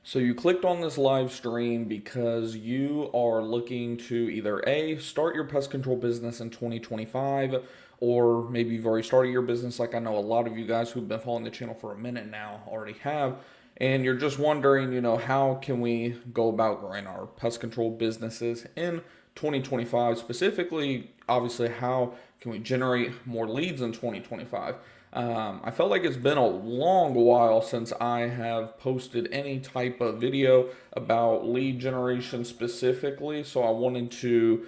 So you clicked on this live stream because you are looking to either A, start your pest control business in 2025, or maybe you've already started your business like I know a lot of you guys who've been following the channel for a minute now already have, and you're just wondering, how can we go about growing our pest control businesses in 2025? Specifically, obviously, how can we generate more leads in 2025? I felt like it's been a long while since I have posted any type of video about lead generation specifically, so I wanted to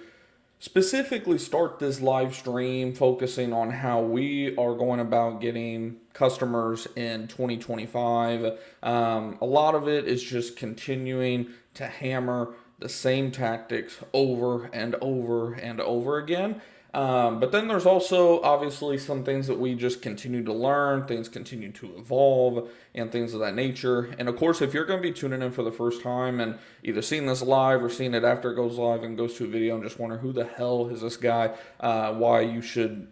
specifically start this live stream focusing on how we are going about getting customers in 2025. A lot of it is just continuing to hammer the same tactics over and over and over again. But then there's also obviously some things that we just continue to learn, things continue to evolve, and things of that nature. And of course, if you're going to be tuning in for the first time and either seeing this live or seeing it after it goes live and goes to a video and just wonder who the hell is this guy, why you should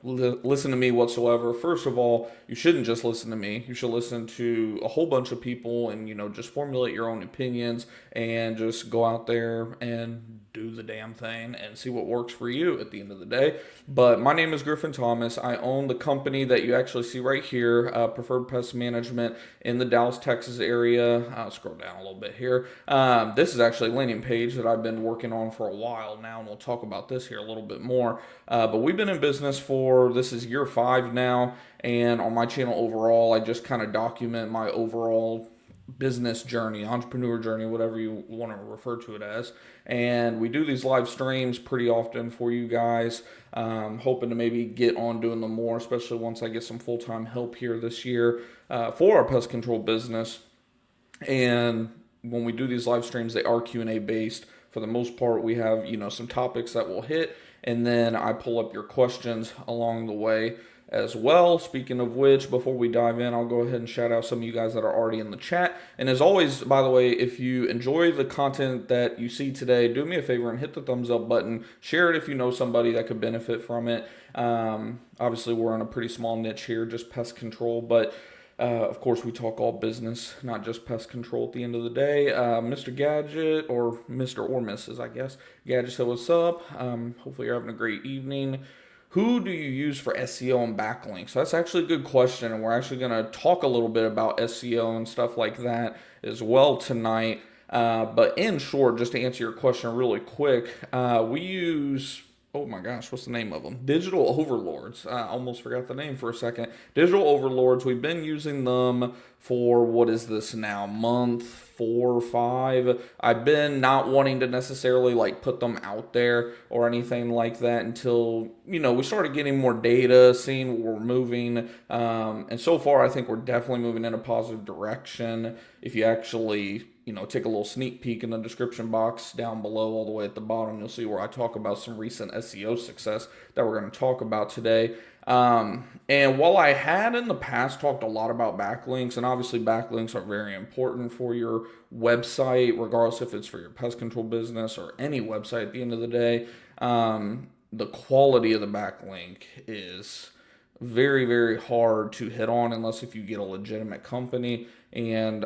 listen to me whatsoever. First of all, you shouldn't just listen to me. You should listen to a whole bunch of people and, just formulate your own opinions and just go out there and do the damn thing and see what works for you at the end of the day. But my name is Griffin Thomas. I own the company that you actually see right here, Preferred Pest Management in the Dallas, Texas area. I'll scroll down a little bit here. This is actually a landing page that I've been working on for a while now, and we'll talk about this here a little bit more. But we've been in business this is year 5 now, and on my channel overall, I just kind of document my overall business journey, entrepreneur journey, whatever you want to refer to it as. And we do these live streams pretty often for you guys, hoping to maybe get on doing them more, especially once I get some full-time help here this year for our pest control business. And when we do these live streams, they are Q&A based. For the most part, we have, some topics that we'll hit, and then I pull up your questions along the way as well. Speaking of which, before we dive in, I'll go ahead and shout out some of you guys that are already in the chat. And as always, by the way, if you enjoy the content that you see today, do me a favor and hit the thumbs up button. Share it if you know somebody that could benefit from it. Obviously, we're in a pretty small niche here, just pest control, but of course, we talk all business, not just pest control at the end of the day. Mr. Gadget, or Mr. or Mrs., I guess. Gadget said, what's up? Hopefully you're having a great evening. Who do you use for SEO and backlinks? So that's actually a good question, and we're actually going to talk a little bit about SEO and stuff like that as well tonight. But in short, just to answer your question really quick, we use... oh my gosh, what's the name of them? Digital Overlords. I almost forgot the name for a second. Digital Overlords, we've been using them for, what is this now, month 4 or 5. I've been not wanting to necessarily put them out there or anything like that until, we started getting more data, seeing where we're moving. And so far, I think we're definitely moving in a positive direction. If you actually... take a little sneak peek in the description box down below all the way at the bottom. You'll see where I talk about some recent SEO success that we're going to talk about today. And while I had in the past talked a lot about backlinks, and obviously backlinks are very important for your website, regardless if it's for your pest control business or any website at the end of the day, the quality of the backlink is very, very hard to hit on unless if you get a legitimate company. And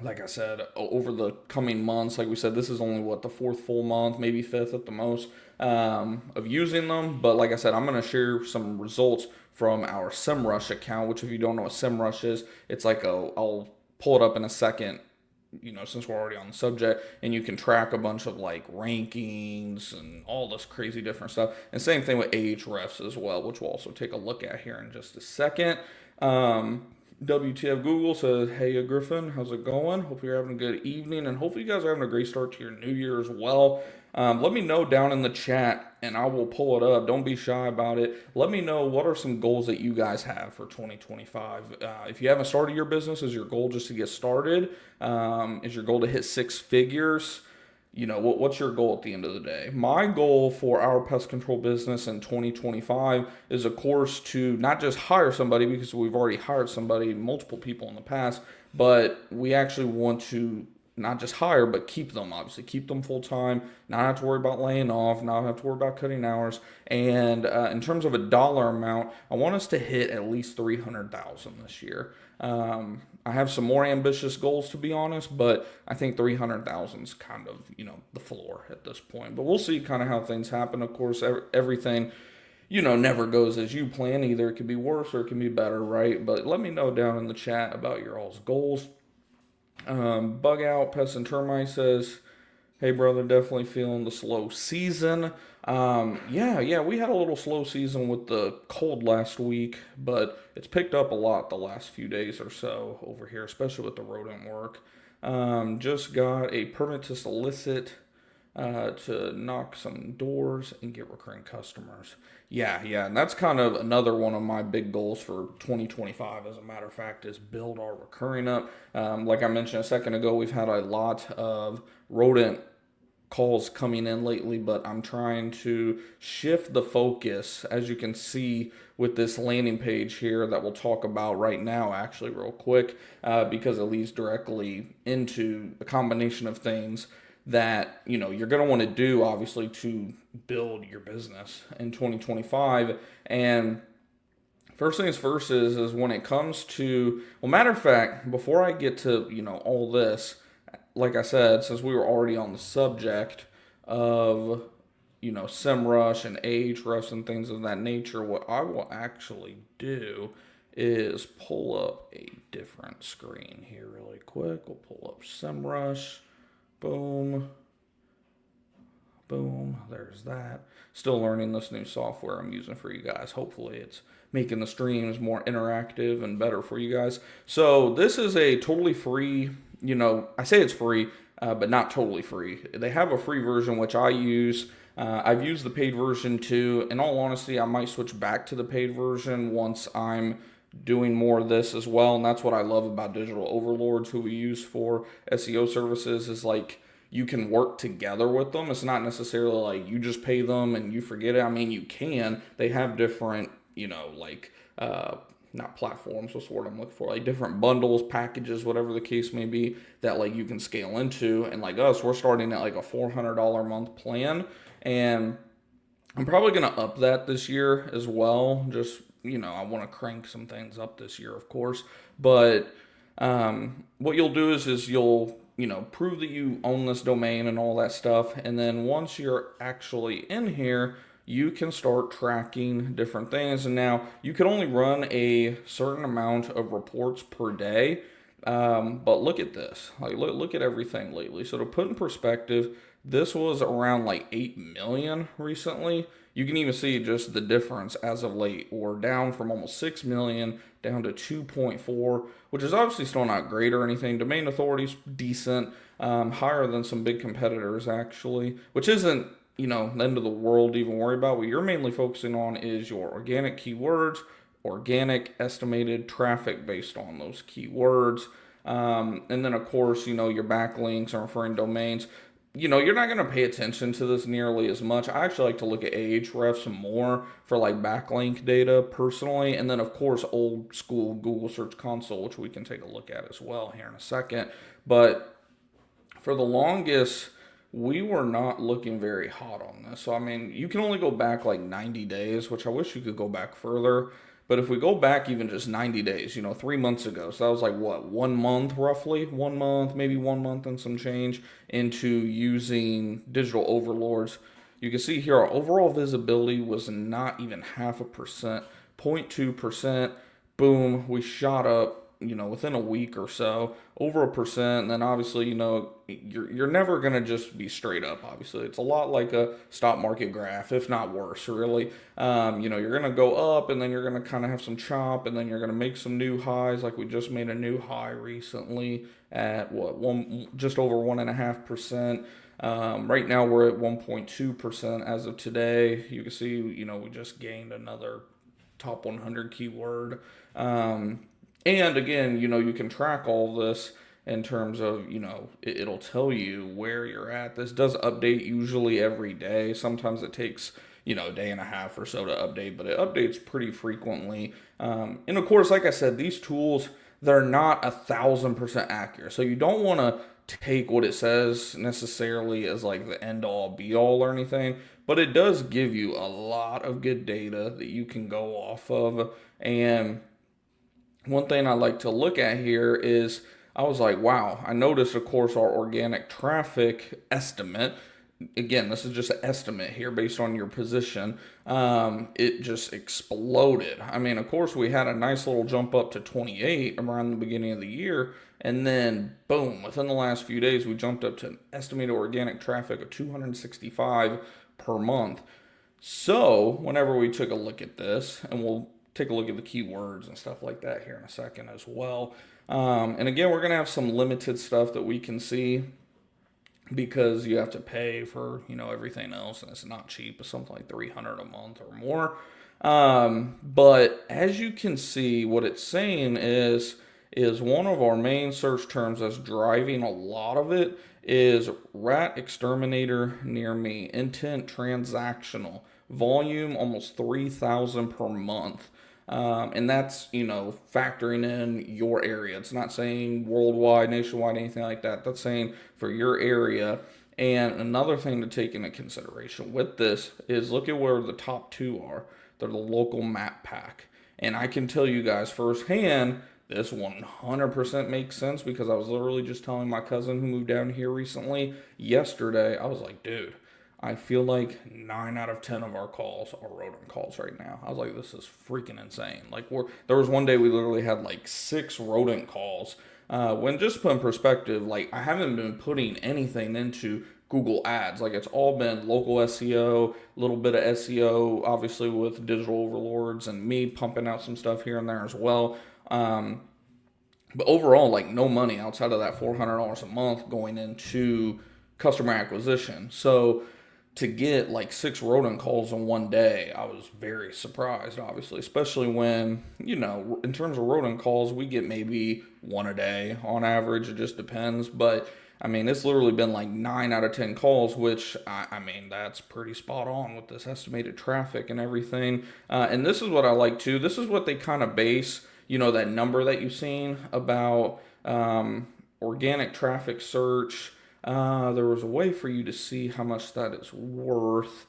like I said, over the coming months, like we said, this is only, the 4th full month, maybe 5th at the most, of using them. But like I said, I'm going to share some results from our SEMrush account, which if you don't know what SEMrush is, it's I'll pull it up in a second, since we're already on the subject, and you can track a bunch of rankings and all this crazy different stuff. And same thing with Ahrefs as well, which we'll also take a look at here in just a second. WTF Google says, hey Griffin, how's it going? Hope you're having a good evening, and hopefully you guys are having a great start to your new year as well. Let me know down in the chat, and I will pull it up. Don't be shy about it. Let me know what are some goals that you guys have for 2025. If you haven't started your business, is your goal just to get started? Is your goal to hit 6 figures? What's your goal at the end of the day? My goal for our pest control business in 2025 is, of course, to not just hire somebody, because we've already hired multiple people in the past, but we actually want to not just hire, but keep them, obviously. Keep them full time, not have to worry about laying off, not have to worry about cutting hours. And in terms of a dollar amount, I want us to hit at least 300,000 this year. I have some more ambitious goals, to be honest, but I think 300,000 is kind of, the floor at this point. But we'll see kind of how things happen. Of course, everything, never goes as you plan. Either it could be worse or it can be better, right? But let me know down in the chat about your all's goals. Bug Out Pest and Termite says, hey brother, definitely feeling the slow season. Yeah, we had a little slow season with the cold last week, but it's picked up a lot the last few days or so over here, especially with the rodent work. Just got a permit to solicit to knock some doors and get recurring customers. Yeah, and that's kind of another one of my big goals for 2025, as a matter of fact, is build our recurring up. Like I mentioned a second ago, we've had a lot of rodent calls coming in lately, but I'm trying to shift the focus, as you can see with this landing page here that we'll talk about right now, actually real quick, because it leads directly into a combination of things that you're going to want to do, obviously, to build your business in 2025. And first things first is when it comes to, well, matter of fact, before I get to all this, like I said, since we were already on the subject of SEMrush and Ahrefs and things of that nature, what I will actually do is pull up a different screen here really quick. We'll pull up SEMrush. Boom. There's that. Still learning this new software I'm using for you guys. Hopefully it's making the streams more interactive and better for you guys. So this is a totally free, I say it's free, but not totally free. They have a free version, which I use. I've used the paid version too. In all honesty, I might switch back to the paid version once I'm doing more of this as well. And that's what I love about Digital Overlords, who we use for SEO services, is like you can work together with them. It's not necessarily like you just pay them and you forget it. I mean, you can. They have different, not platforms, what's the word I'm looking for, like different bundles, packages, whatever the case may be, that like you can scale into. And like us, we're starting at like a $400 a month plan, and I'm probably going to up that this year as well. Just, I want to crank some things up this year, of course. But what you'll do is you'll, prove that you own this domain and all that stuff. And then once you're actually in here, you can start tracking different things. And now you can only run a certain amount of reports per day. But look at this. Like, look at everything lately. So to put in perspective, this was around like 8 million recently. You can even see just the difference as of late. We're down from almost 6 million down to 2.4, which is obviously still not great or anything. Domain authority's decent, higher than some big competitors actually, which isn't, the end of the world to even worry about. What you're mainly focusing on is your organic keywords, organic estimated traffic based on those keywords. And then of course, your backlinks and referring domains. You're not going to pay attention to this nearly as much. I actually like to look at Ahrefs more for like backlink data personally. And then of course, old school Google Search Console, which we can take a look at as well here in a second. But for the longest, we were not looking very hot on this. So, I mean, you can only go back like 90 days, which I wish you could go back further. But if we go back even just 90 days, 3 months ago, so that was like what, 1 month roughly? 1 month, maybe 1 month and some change into using Digital Overlords. You can see here our overall visibility was not even 0.5%, 0.2%. Boom, we shot up, within a week or so, over 1%. And then obviously, you're never going to just be straight up, obviously. It's a lot like a stock market graph, if not worse, really. You're going to go up, and then you're going to kind of have some chop, and then you're going to make some new highs. Like we just made a new high recently at just over 1.5%. Right now we're at 1.2% as of today. You can see, we just gained another top 100 keyword. And again, you can track all this in terms of, it'll tell you where you're at. This does update usually every day. Sometimes it takes, a day and a half or so to update, but it updates pretty frequently. And of course, like I said, these tools, they're not 1,000% accurate. So you don't want to take what it says necessarily as like the end all be all or anything, but it does give you a lot of good data that you can go off of. And one thing I like to look at here is I was like, wow, I noticed, of course, our organic traffic estimate. Again, this is just an estimate here based on your position. It just exploded. I mean, of course, we had a nice little jump up to 28 around the beginning of the year. And then, boom, within the last few days, we jumped up to an estimated organic traffic of 265 per month. So, whenever we took a look at this, and we'll take a look at the keywords and stuff like that here in a second as well. And again, we're going to have some limited stuff that we can see because you have to pay for, everything else, and it's not cheap. It's something like $300 a month or more. But as you can see, what it's saying is one of our main search terms that's driving a lot of it is rat exterminator near me, intent transactional, volume almost 3,000 per month. And that's, factoring in your area. It's not saying worldwide, nationwide, anything like that. That's saying for your area. And another thing to take into consideration with this is look at where the top two are. They're the local map pack. And I can tell you guys firsthand, this 100% makes sense because I was literally just telling my cousin who moved down here recently yesterday. I was like, dude, I feel like 9 out of 10 of our calls are rodent calls right now. I was like, this is freaking insane. Like, there was one day we literally had like 6 rodent calls. When just put in perspective, like, I haven't been putting anything into Google Ads. Like, it's all been local SEO, a little bit of SEO, obviously with digital overlords and me pumping out some stuff here and there as well. But overall, like, no money outside of that $400 a month going into customer acquisition. So to get like 6 rodent calls in one day, I was very surprised, obviously, especially when, in terms of rodent calls, we get maybe 1 a day on average. It just depends. But I mean, it's literally been like 9 out of 10 calls, which I mean, that's pretty spot on with this estimated traffic and everything. And this is what I like too. This is what they kind of base, that number that you've seen about organic traffic search. There was a way for you to see how much that is worth.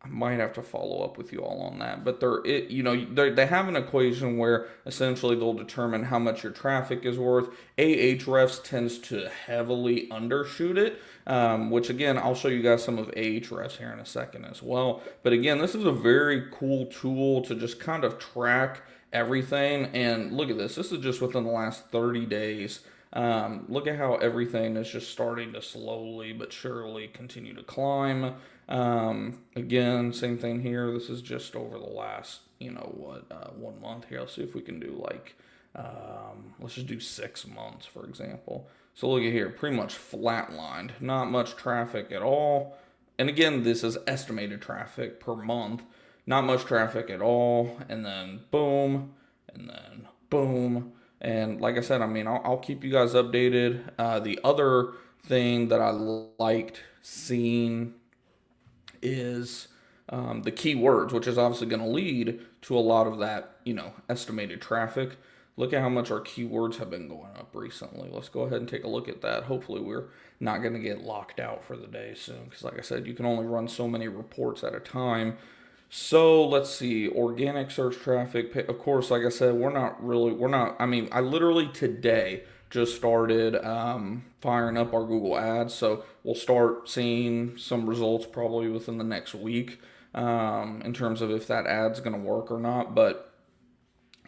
I might have to follow up with you all on that, but they have an equation where essentially they'll determine how much your traffic is worth. Ahrefs tends to heavily undershoot it, which again, I'll show you guys some of Ahrefs here in a second as well. But again, this is a very cool tool to just kind of track everything. And look at this. This is just within the last 30 days. Look at how everything is just starting to slowly but surely continue to climb. Again, same thing here. This is just over the last, 1 month here. Let's see if we can do like, let's just do 6 months, for example. So look at here, pretty much flatlined, not much traffic at all. And again, this is estimated traffic per month, not much traffic at all. And then boom, and then boom. And like I said, I mean, I'll keep you guys updated. The other thing that I liked seeing is the keywords, which is obviously going to lead to a lot of that, estimated traffic. Look at how much our keywords have been going up recently. Let's go ahead and take a look at that. Hopefully we're not going to get locked out for the day soon, because like I said, you can only run so many reports at a time. So let's see, organic search traffic. Of course, like I said, I literally today just started firing up our Google Ads. So we'll start seeing some results probably within the next week in terms of if that ad's going to work or not. But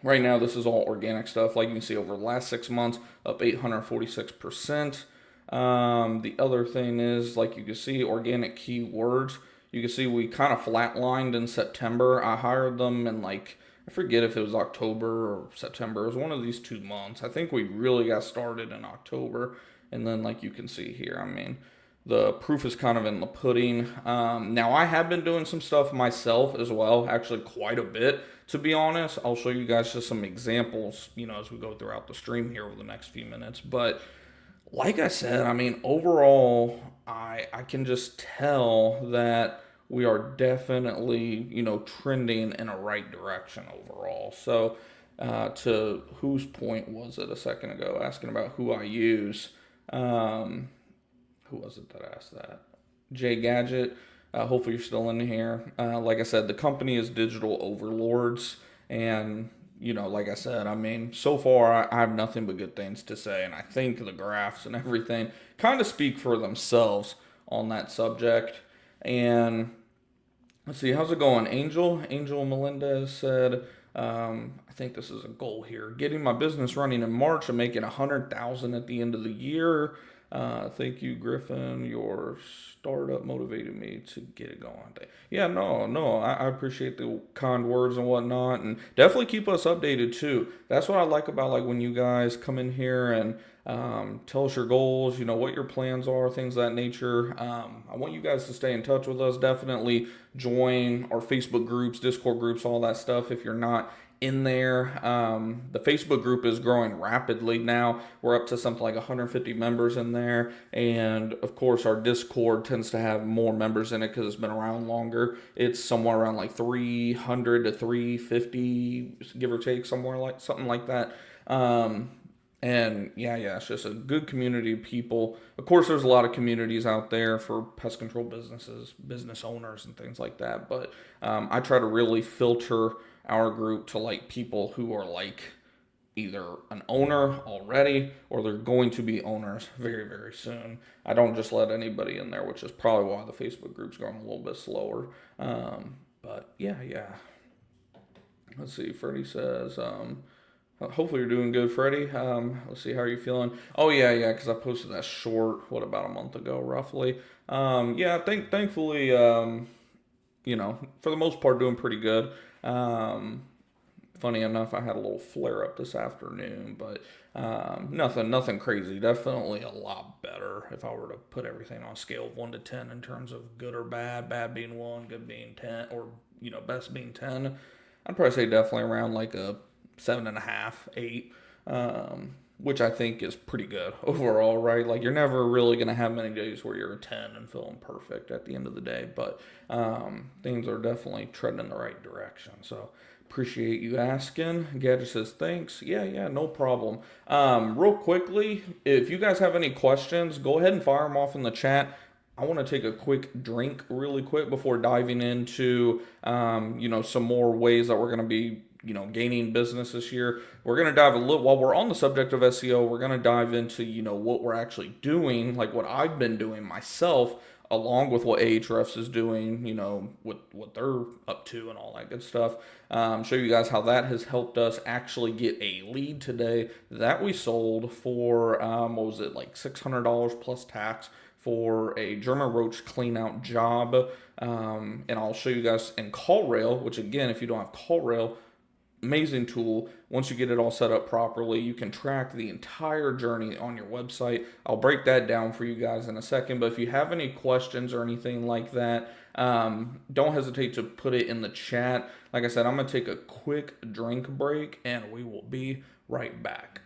right now, this is all organic stuff. Like you can see over the last 6 months, up 846%. The other thing is, like you can see, organic keywords. You can see we kind of flatlined in September. I hired them in I forget if it was October or September. It was one of these 2 months. I think we really got started in October. And then like you can see here, I mean, the proof is kind of in the pudding. Now I have been doing some stuff myself as well, actually quite a bit, to be honest. I'll show you guys just some examples, as we go throughout the stream here over the next few minutes. But like I said, I mean, overall, I can just tell that we are definitely, trending in a right direction overall. So, to whose point was it a second ago, asking about who I use? Um, who was it that asked that? Jay Gadget. Hopefully you're still in here. Like I said, the company is Digital Overlords, and like I said, I mean, so far I have nothing but good things to say, and I think the graphs and everything kind of speak for themselves on that subject. And let's see, how's it going? Angel Melendez said, I think this is a goal here. Getting my business running in March and making 100,000 at the end of the year. Thank you, Griffin. Your startup motivated me to get it going. Yeah, no, I appreciate the kind words and whatnot, and definitely keep us updated too. That's what I like about like when you guys come in here and tell us your goals, what your plans are, things of that nature. I want you guys to stay in touch with us. Definitely join our Facebook groups, Discord groups, all that stuff. If you're not in there, the Facebook group is growing rapidly now. We're up to something like 150 members in there, and of course our Discord tends to have more members in it because it's been around longer. It's somewhere around like 300 to 350, give or take, somewhere like something like that. And yeah, it's just a good community of people. Of course, there's a lot of communities out there for pest control businesses, business owners, and things like that. But I try to really filter our group to like people who are like either an owner already or they're going to be owners very, very soon. I don't just let anybody in there, which is probably why the Facebook group's going a little bit slower. But yeah. Let's see. Freddie says, hopefully you're doing good, Freddie. Let's see, how are you feeling? Oh yeah, because I posted that short, about a month ago, roughly. Thankfully, for the most part, doing pretty good. Funny enough, I had a little flare up this afternoon, but nothing crazy. Definitely a lot better if I were to put everything on a scale of 1 to 10 in terms of good or bad. Bad being 1, good being 10, or best being 10. I'd probably say definitely around like a 7.5, 8, which I think is pretty good overall, right? Like you're never really gonna have many days where you're a 10 and feeling perfect at the end of the day, but things are definitely treading in the right direction. So appreciate you asking. Gadget says thanks. Yeah, no problem. Real quickly, if you guys have any questions, go ahead and fire them off in the chat. I want to take a quick drink really quick before diving into some more ways that we're going to be gaining business this year. We're going to dive a little, while we're on the subject of SEO, we're going to dive into, what we're actually doing, like what I've been doing myself, along with what Ahrefs is doing, with what they're up to and all that good stuff. Show you guys how that has helped us actually get a lead today that we sold for, what was it, like $600 plus tax for a German roach clean out job. And I'll show you guys in CallRail, which again, if you don't have CallRail, amazing tool. Once you get it all set up properly, you can track the entire journey on your website. I'll break that down for you guys in a second, but if you have any questions or anything like that, don't hesitate to put it in the chat. Like I said, I'm going to take a quick drink break and we will be right back.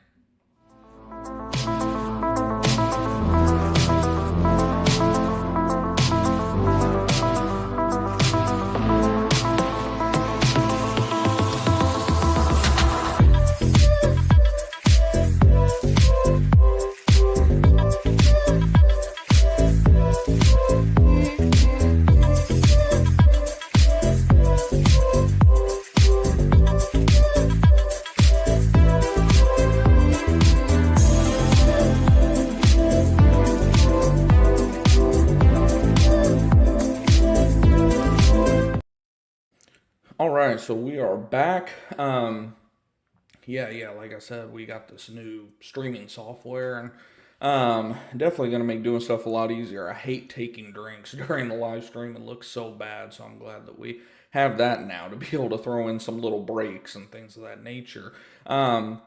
All right, so we are back. Like I said, we got this new streaming software, and definitely going to make doing stuff a lot easier. I hate taking drinks during the live stream. It looks so bad, so I'm glad that we have that now to be able to throw in some little breaks and things of that nature. But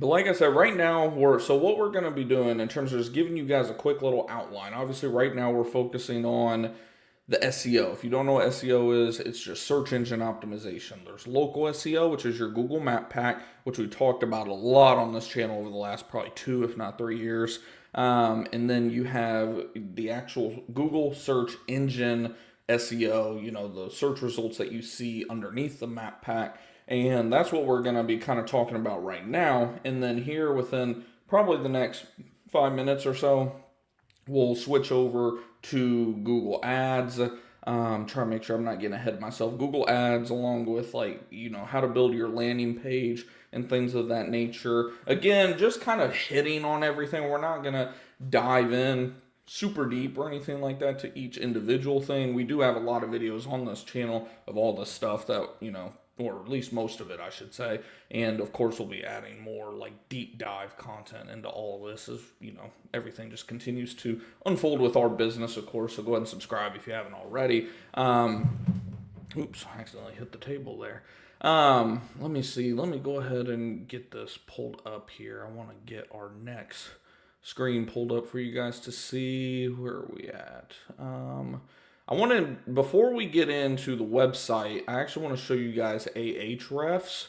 like I said, right now, what we're going to be doing in terms of just giving you guys a quick little outline. Obviously, right now we're focusing on the SEO. If you don't know what SEO is, it's just search engine optimization. There's local SEO, which is your Google Map Pack, which we talked about a lot on this channel over the last probably 2, if not 3 years. And then you have the actual Google search engine SEO, the search results that you see underneath the map pack. And that's what we're going to be kind of talking about right now. And then here within probably the next 5 minutes or so, we'll switch over to Google Ads. Trying to make sure I'm not getting ahead of myself. Google Ads, along with how to build your landing page and things of that nature. Again, just kind of hitting on everything. We're not gonna dive in super deep or anything like that to each individual thing. We do have a lot of videos on this channel of all the stuff that or at least most of it, I should say. And of course, we'll be adding more like deep dive content into all of this as, everything just continues to unfold with our business, of course. So go ahead and subscribe if you haven't already. Oops, I accidentally hit the table there. Let me see. Let me go ahead and get this pulled up here. I want to get our next screen pulled up for you guys to see. Where are we at? Before we get into the website, I actually want to show you guys Ahrefs,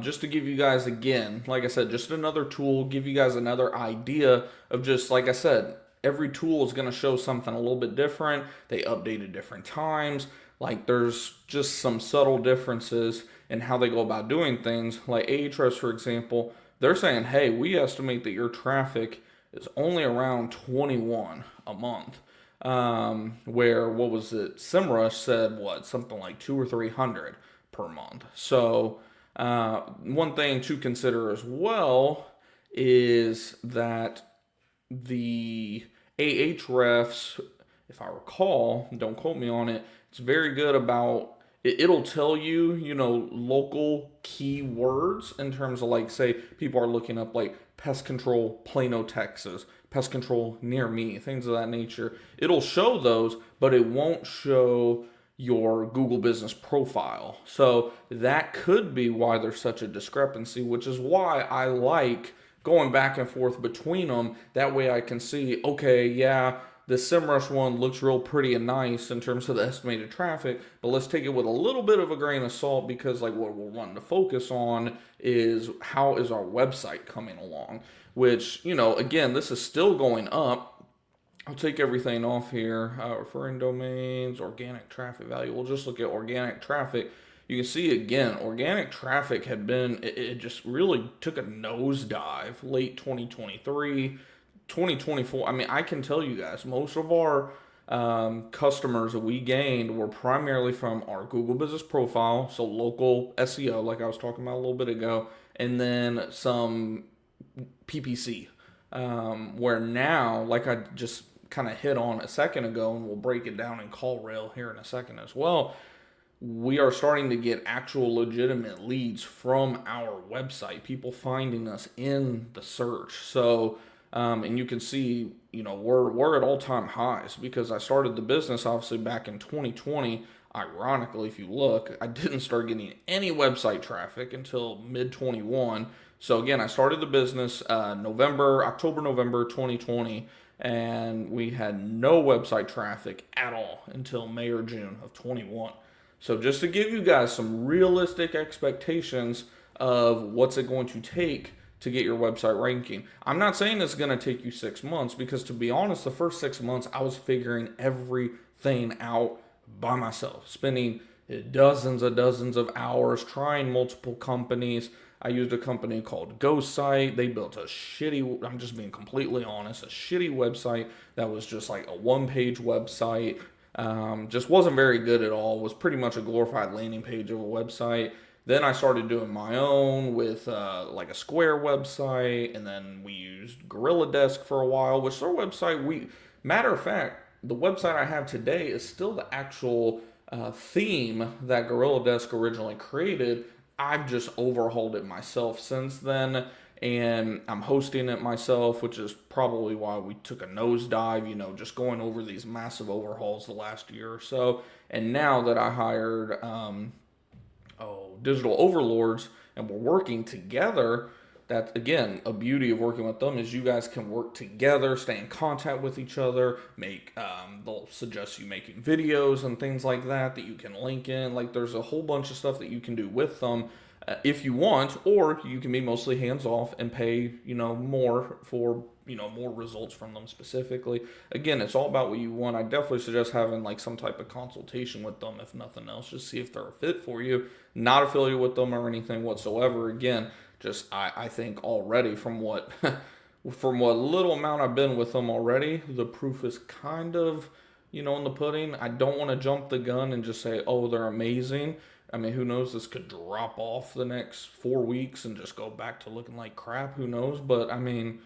just to give you guys, again, like I said, just another tool, give you guys another idea of just, like I said, every tool is going to show something a little bit different. They update at different times. Like, there's just some subtle differences in how they go about doing things. Like Ahrefs, for example, they're saying, hey, we estimate that your traffic is only around 21 a month. Where, what was it? SEMrush said, something like 200 or 300 per month. So, one thing to consider as well is that the Ahrefs, if I recall, don't quote me on it, it's very good about, it'll tell you, local keywords in terms of, like, say, people are looking up, like, pest control, Plano, Texas, pest control near me, things of that nature. It'll show those, but it won't show your Google business profile. So that could be why there's such a discrepancy, which is why I like going back and forth between them. That way I can see, okay, yeah, the SEMrush one looks real pretty and nice in terms of the estimated traffic, but let's take it with a little bit of a grain of salt, because like what we're wanting to focus on is how is our website coming along, which, again, this is still going up. I'll take everything off here. Referring domains, organic traffic value. We'll just look at organic traffic. You can see, again, organic traffic had been, it just really took a nosedive late 2023. 2024, I mean, I can tell you guys, most of our customers that we gained were primarily from our Google business profile, so local SEO, like I was talking about a little bit ago, and then some PPC, where now, like I just kind of hit on a second ago, and we'll break it down in CallRail here in a second as well, we are starting to get actual legitimate leads from our website, people finding us in the search. So, and you can see, we're at all-time highs, because I started the business obviously back in 2020. Ironically, if you look, I didn't start getting any website traffic until mid-21. So again, I started the business October, November 2020, and we had no website traffic at all until May or June of 21. So just to give you guys some realistic expectations of what's it going to take to get your website ranking. I'm not saying it's going to take you 6 months, because to be honest, the first 6 months I was figuring everything out by myself, spending dozens of hours trying multiple companies. I used a company called GoSite. They built a shitty, I'm just being completely honest, a shitty website that was just like a one-page website. Just wasn't very good at all. Was pretty much a glorified landing page of a website. Then I started doing my own with like a Square website, and then we used GorillaDesk for a while, which their website, matter of fact, the website I have today is still the actual theme that GorillaDesk originally created. I've just overhauled it myself since then, and I'm hosting it myself, which is probably why we took a nosedive, just going over these massive overhauls the last year or so. And now that I hired digital overlords and we're working together, that's, again, a beauty of working with them, is you guys can work together, stay in contact with each other, they'll suggest you making videos and things like that you can link in. Like, there's a whole bunch of stuff that you can do with them if you want, or you can be mostly hands-off and pay, more for, more results from them specifically. Again, it's all about what you want. I definitely suggest having like some type of consultation with them, if nothing else, just see if they're a fit for you. Not affiliated with them or anything whatsoever. Again, just I think already from what from what little amount I've been with them already, the proof is kind of, in the pudding. I don't want to jump the gun and just say, oh, they're amazing. I mean, who knows? This could drop off the next 4 weeks and just go back to looking like crap. Who knows? But I mean,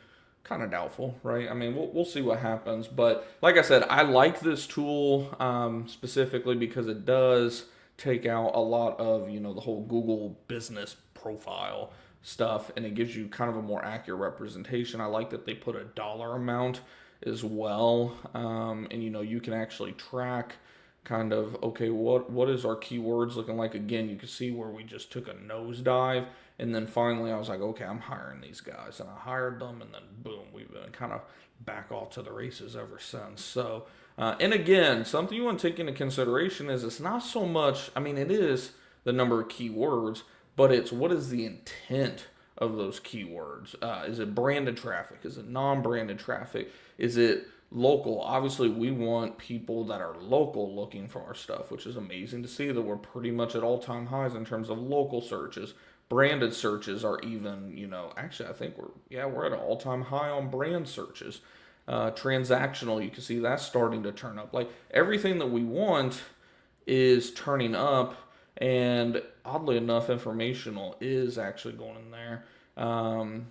kind of doubtful, right? I mean, we'll see what happens. But like I said, I like this tool specifically because it does take out a lot of, the whole Google business profile stuff, and it gives you kind of a more accurate representation. I like that they put a dollar amount as well, and you can actually track kind of, okay, what is our keywords looking like. Again, you can see where we just took a nosedive, and then finally I was like, okay, I'm hiring these guys, and I hired them, and then boom, we've been kind of back off to the races ever since. So and again, something you want to take into consideration is it's not so much, I mean, it is the number of keywords, but it's what is the intent of those keywords. Is it branded traffic? Is it non-branded traffic? Is it local? Obviously, we want people that are local looking for our stuff, which is amazing to see that we're pretty much at all-time highs in terms of local searches. Branded searches are even, actually, I think we're at an all-time high on brand searches. Transactional, you can see that's starting to turn up. Like everything that we want is turning up, and oddly enough, informational is actually going in there.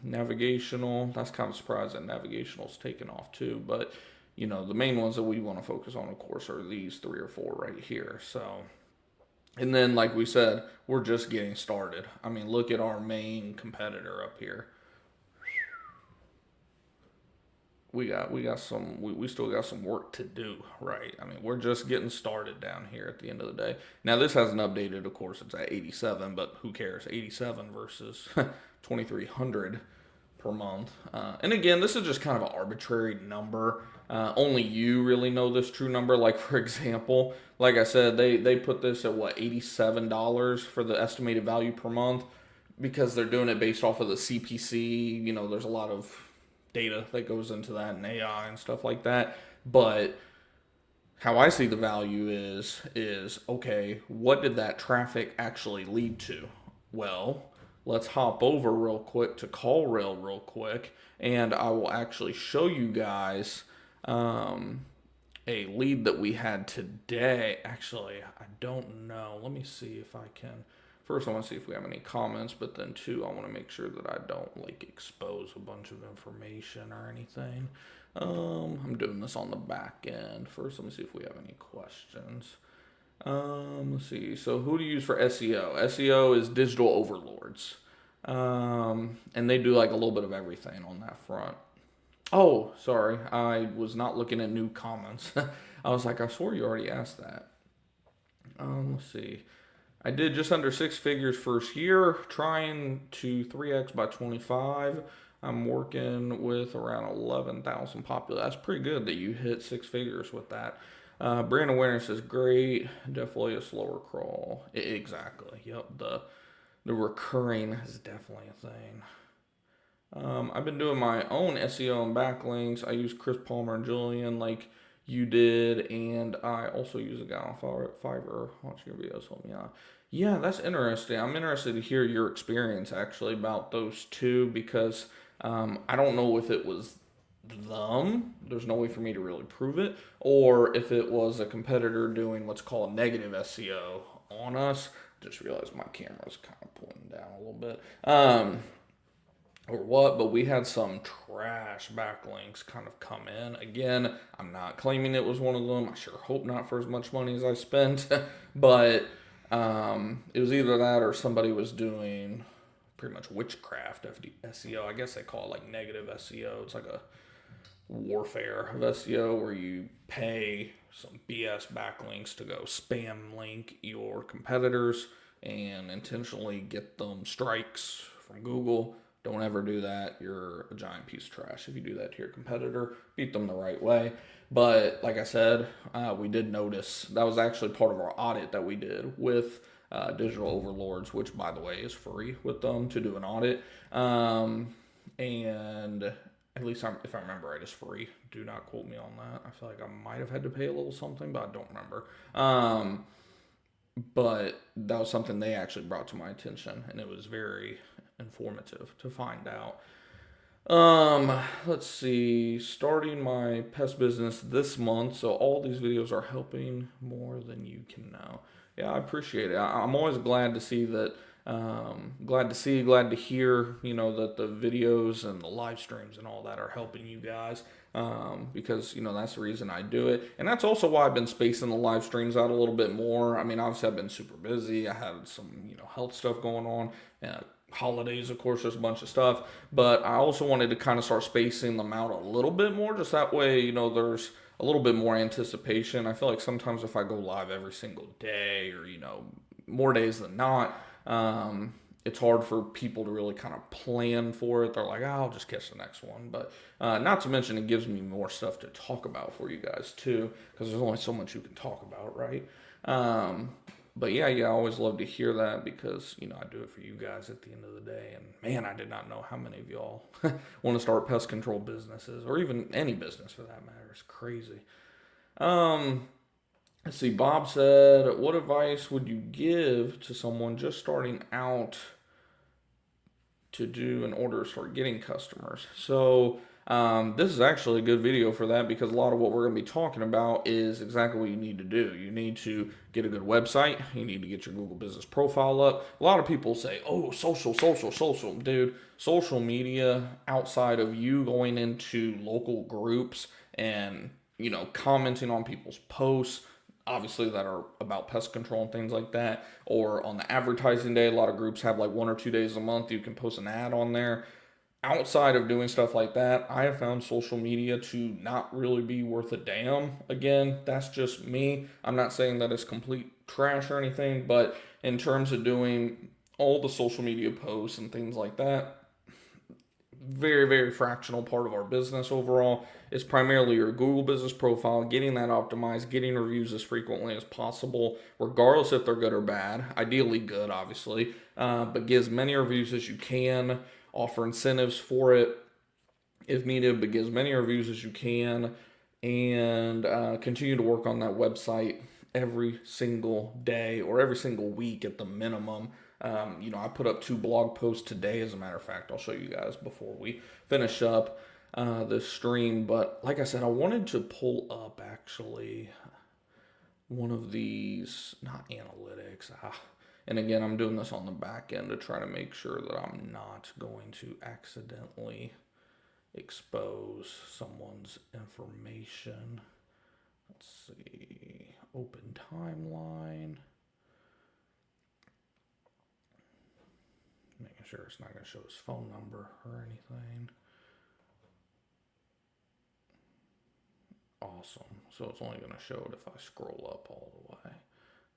Navigational, that's kind of surprising. Navigational's taken off too, but the main ones that we want to focus on, of course, are these 3 or 4 right here. So, and then like we said, we're just getting started. I mean, look at our main competitor up here. We still got some work to do, right? I mean, we're just getting started down here at the end of the day. Now this hasn't updated, of course, it's at 87, but who cares? 87 versus 2300 per month. And again, this is just kind of an arbitrary number. Only you really know this true number. Like for example, like I said, they put this at what, $87 for the estimated value per month, because they're doing it based off of the CPC. There's a lot of data that goes into that and AI and stuff like that. But how I see the value is okay, what did that traffic actually lead to? Well, let's hop over real quick to CallRail real quick, and I will actually show you guys a lead that we had today. Actually, I don't know. Let me see if I can. First, I want to see if we have any comments, but then two, I want to make sure that I don't expose a bunch of information or anything. I'm doing this on the back end. First, let me see if we have any questions. Let's see. So who do you use for SEO? SEO is Digital Overlords. And they do a little bit of everything on that front. Oh, sorry. I was not looking at new comments. I was like, I swore you already asked that. Let's see. I did just under 6 figures first year, trying to 3x by 25. I'm working with around 11,000 popular. That's pretty good that you hit 6 figures with that. Brand awareness is great. Definitely a slower crawl. Exactly. Yep. The recurring is definitely a thing. I've been doing my own SEO and backlinks. I use Chris Palmer and Julian like you did, and I also use a guy on Fiverr. Watch your videos, help me out. Yeah, that's interesting. I'm interested to hear your experience actually about those two, because I don't know if it was them. There's no way for me to really prove it, or if it was a competitor doing what's called negative SEO on us. Just realized my camera's kind of pointing down a little bit. Or what, but we had some trash backlinks kind of come in. Again, I'm not claiming it was one of them. I sure hope not for as much money as I spent. But it was either that or somebody was doing pretty much witchcraft SEO. I guess they call it negative SEO. It's like a warfare of SEO where you pay some BS backlinks to go spam link your competitors and intentionally get them strikes from Google. Don't ever do that. You're a giant piece of trash if you do that to your competitor. Beat them the right way. But like I said, we did notice that was actually part of our audit that we did with Digital Overlords, which by the way is free with them to do an audit. And at least if I remember right, it's free. Do not quote me on that. I feel like I might have had to pay a little something, but I don't remember. But that was something they actually brought to my attention, and it was very informative to find out. Let's see. Starting my pest business this month, so all these videos are helping more than you can know. Yeah, I appreciate it. I'm always glad to see that. Glad to hear, that the videos and the live streams and all that are helping you guys. Because that's the reason I do it, and that's also why I've been spacing the live streams out a little bit more. I mean, obviously I've been super busy. I had some health stuff going on. Holidays, of course, there's a bunch of stuff, but I also wanted to kind of start spacing them out a little bit more, just that way, there's a little bit more anticipation. I feel like sometimes if I go live every single day, or more days than not, it's hard for people to really kind of plan for it. They're like, oh, I'll just catch the next one. But not to mention, it gives me more stuff to talk about for you guys too, because there's only so much you can talk about, right? But yeah, I always love to hear that, because I do it for you guys at the end of the day. And man, I did not know how many of y'all want to start pest control businesses, or even any business for that matter. It's crazy. Let's see. Bob said, "What advice would you give to someone just starting out to do in order to start getting customers?" So this is actually a good video for that, because a lot of what we're going to be talking about is exactly what you need to do. You need to get a good website. You need to get your Google business profile up. A lot of people say, oh, social. Dude, social media, outside of you going into local groups and, commenting on people's posts, obviously that are about pest control and things like that, or on the advertising day, a lot of groups have like 1 or 2 days a month you can post an ad on there. Outside of doing stuff like that, I have found social media to not really be worth a damn. Again, that's just me. I'm not saying that it's complete trash or anything, but in terms of doing all the social media posts and things like that, very, very fractional part of our business overall. Is primarily your Google business profile, getting that optimized, getting reviews as frequently as possible, regardless if they're good or bad. Ideally good, obviously, but get as many reviews as you can. Offer incentives for it if needed, but get as many reviews as you can, and continue to work on that website every single day or every single week at the minimum. I put up 2 blog posts today, as a matter of fact. I'll show you guys before we finish up the stream. But like I said, I wanted to pull up actually one of these, not analytics. And again, I'm doing this on the back end to try to make sure that I'm not going to accidentally expose someone's information. Let's see, open timeline. Making sure it's not going to show his phone number or anything. Awesome. So it's only going to show it if I scroll up all the way.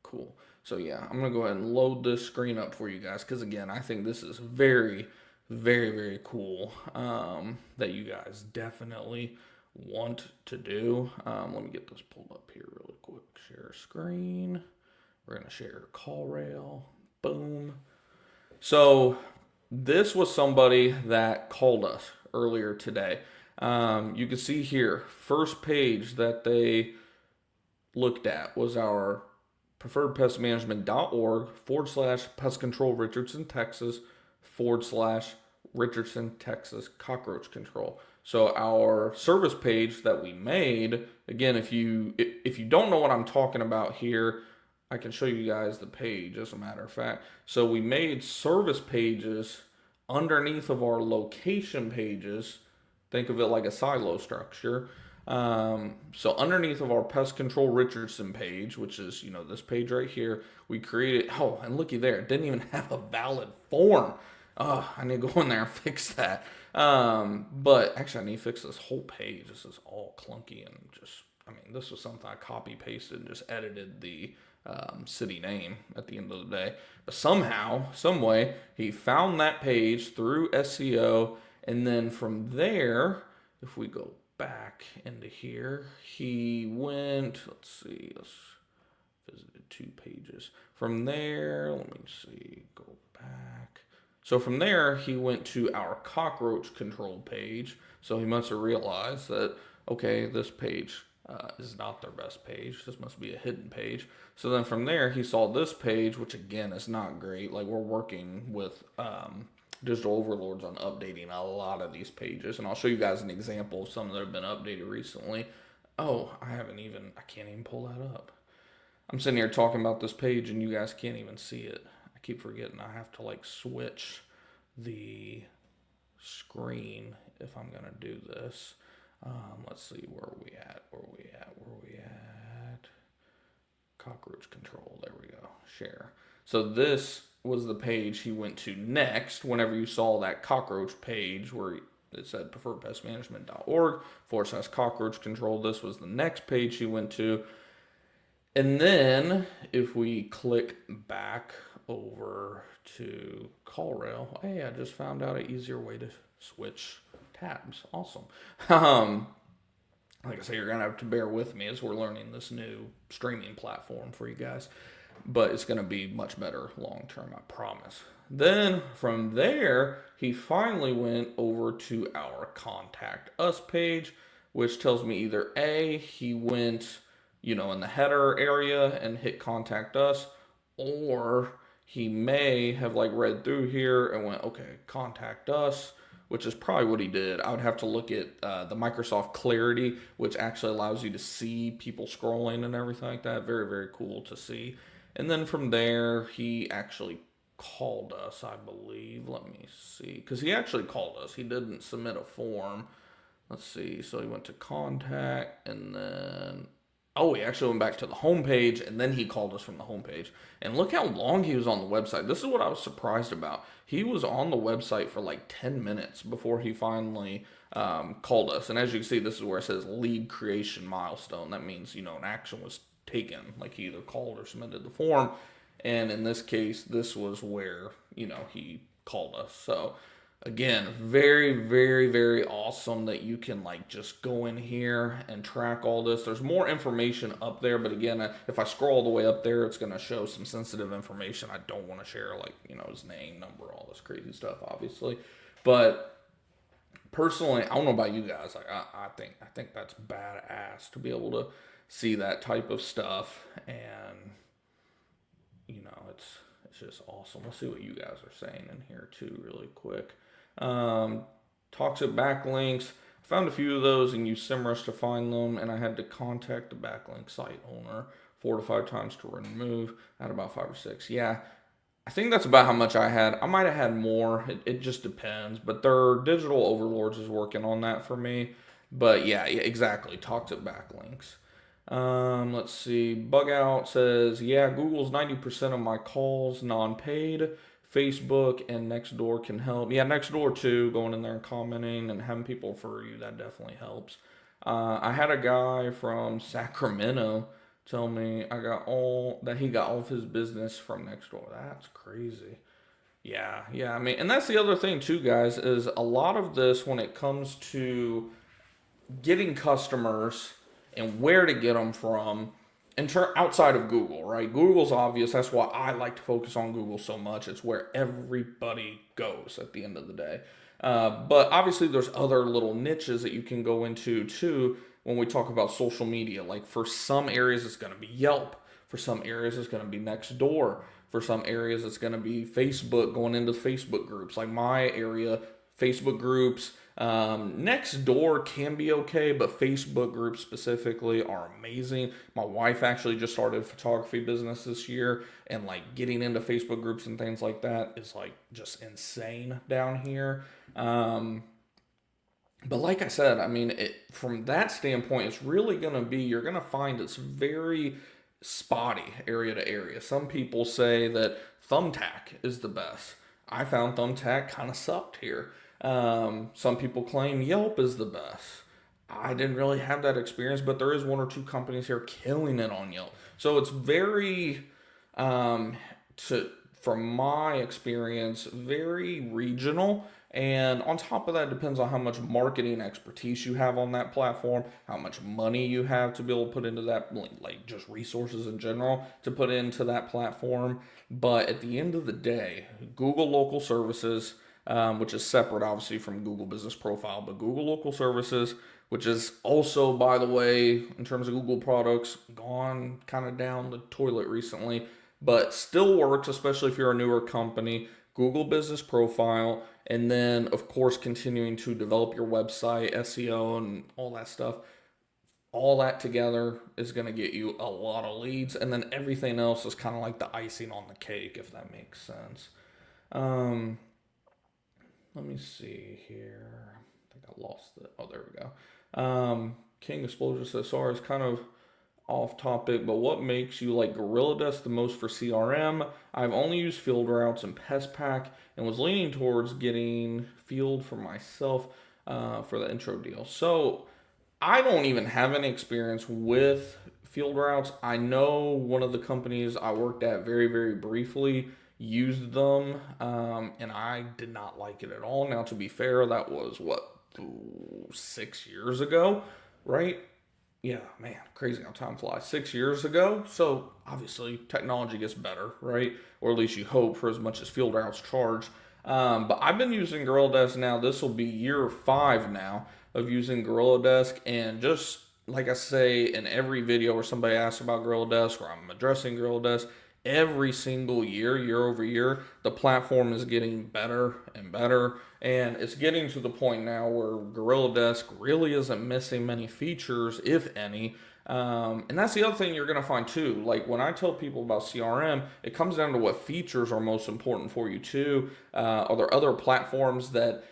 Cool. So yeah, I'm going to go ahead and load this screen up for you guys, because again, I think this is very, very, very cool, that you guys definitely want to do. Let me get this pulled up here really quick. Share screen. We're going to share CallRail. Boom. So this was somebody that called us earlier today. You can see here, first page that they looked at was our preferredpestmanagement.org/pest control Richardson, Texas /Richardson, Texas cockroach control. So our service page that we made, again, if you don't know what I'm talking about here, I can show you guys the page, as a matter of fact. So we made service pages underneath of our location pages. Think of it like a silo structure. So underneath of our pest control Richardson page, which is, this page right here, we created, oh, and looky there, it didn't even have a valid form. I need to go in there and fix that. But actually I need to fix this whole page. This is all clunky and this was something I copy pasted and just edited the city name at the end of the day. But somehow, some way, he found that page through SEO, and then from there, if we go back into here, he went, let's visited 2 pages. From there, let me see, go back. So from there, he went to our cockroach control page. So he must have realized that, okay, this page is not their best page. This must be a hidden page. So then from there, he saw this page, which again is not great. Like, we're working with digital overlords on updating a lot of these pages, and I'll show you guys an example of some that have been updated recently. Oh, I can't even pull that up. I'm sitting here talking about this page and you guys can't even see it. I keep forgetting I have to like switch the screen if I'm gonna do this. Let's see, where are we at? Cockroach control, there we go, share. So this was the page he went to next whenever you saw that cockroach page where it said preferredpestmanagement.org/cockroach control. This was the next page he went to. And then if we click back over to CallRail, hey, I just found out an easier way to switch tabs. Awesome. Like I say, you're going to have to bear with me as we're learning this new streaming platform for you guys. But it's going to be much better long term, I promise. Then from there, he finally went over to our Contact Us page, which tells me either A, he went, in the header area and hit Contact Us, or he may have read through here and went, okay, Contact Us, which is probably what he did. I would have to look at the Microsoft Clarity, which actually allows you to see people scrolling and everything like that. Very, very cool to see. And then from there, he actually called us, I believe. Let me see. Because he actually called us. He didn't submit a form. Let's see. So he went to contact and then... Oh, he actually went back to the homepage and then he called us from the homepage. And look how long he was on the website. This is what I was surprised about. He was on the website for 10 minutes before he finally called us. And as you can see, this is where it says lead creation milestone. That means, an action was taken. He either called or submitted the form. And in this case, this was where, he called us. So again, very, very, very awesome that you can just go in here and track all this. There's more information up there, but again, if I scroll all the way up there, it's going to show some sensitive information. I don't want to share his name, number, all this crazy stuff, obviously. But personally, I don't know about you guys. I think that's badass to be able to see that type of stuff, and it's just awesome. Let's see what you guys are saying in here too, really quick. Toxic backlinks. I found a few of those and used SEMrush to find them, and I had to contact the backlink site owner 4 to 5 times to remove. I had about 5 or 6. Yeah, I think that's about how much I had. I might have had more. It just depends. But their digital overlords is working on that for me. But yeah, exactly. Toxic backlinks. Let's see. Bug out says, yeah, Google's 90% of my calls non-paid. Facebook and Nextdoor can help. Yeah, Nextdoor too, going in there and commenting and having people refer you, that definitely helps. I had a guy from Sacramento tell me he got all of his business from Nextdoor. That's crazy. Yeah, I mean, and that's the other thing too, guys, is a lot of this when it comes to getting customers and where to get them from outside of Google, right? Google's obvious. That's why I like to focus on Google so much. It's where everybody goes at the end of the day. But obviously there's other little niches that you can go into too when we talk about social media. For some areas, it's going to be Yelp. For some areas, it's going to be Nextdoor. For some areas, it's going to be Facebook, going into Facebook groups. Like my area, Facebook groups. Nextdoor can be okay, but Facebook groups specifically are amazing. My wife actually just started a photography business this year, and getting into Facebook groups and things like that is just insane down here. But like I said, I mean, from that standpoint, it's really going to be, you're going to find it's very spotty area to area. Some people say that Thumbtack is the best. I found Thumbtack kind of sucked here. Some people claim Yelp is the best. I didn't really have that experience, but there is 1 or 2 companies here killing it on Yelp. So it's very, from my experience, very regional. And on top of that, it depends on how much marketing expertise you have on that platform, how much money you have to be able to put into that, just resources in general to put into that platform. But at the end of the day, Google Local Services, which is separate, obviously, from Google Business Profile, but Google Local Services, which is also, by the way, in terms of Google products, gone kind of down the toilet recently, but still works, especially if you're a newer company. Google Business Profile, and then, of course, continuing to develop your website, SEO, and all that stuff. All that together is going to get you a lot of leads, and then everything else is kind of like the icing on the cake, if that makes sense. Um, Let me see here. I think I lost it. Oh, there we go. King Explosion says, sorry, it's kind of off topic, but what makes you like GorillaDesk the most for CRM? I've only used Field Routes and Pest Pack and was leaning towards getting Field for myself for the intro deal. So I don't even have any experience with Field Routes. I know one of the companies I worked at very, very briefly used them, and I did not like it at all. Now, to be fair, that was what, 6 years ago, right? Yeah, man, crazy how time flies. 6 years ago. So obviously technology gets better, right? Or at least you hope, for as much as Field Routes charge. But I've been using GorillaDesk now. This will be year 5 now of using GorillaDesk, and just like I say in every video where somebody asks about GorillaDesk or I'm addressing GorillaDesk, every single year, year over year, the platform is getting better and better. And it's getting to the point now where GorillaDesk really isn't missing many features, if any. And that's the other thing you're going to find too. Like when I tell people about CRM, it comes down to what features are most important for you too. Are there other platforms that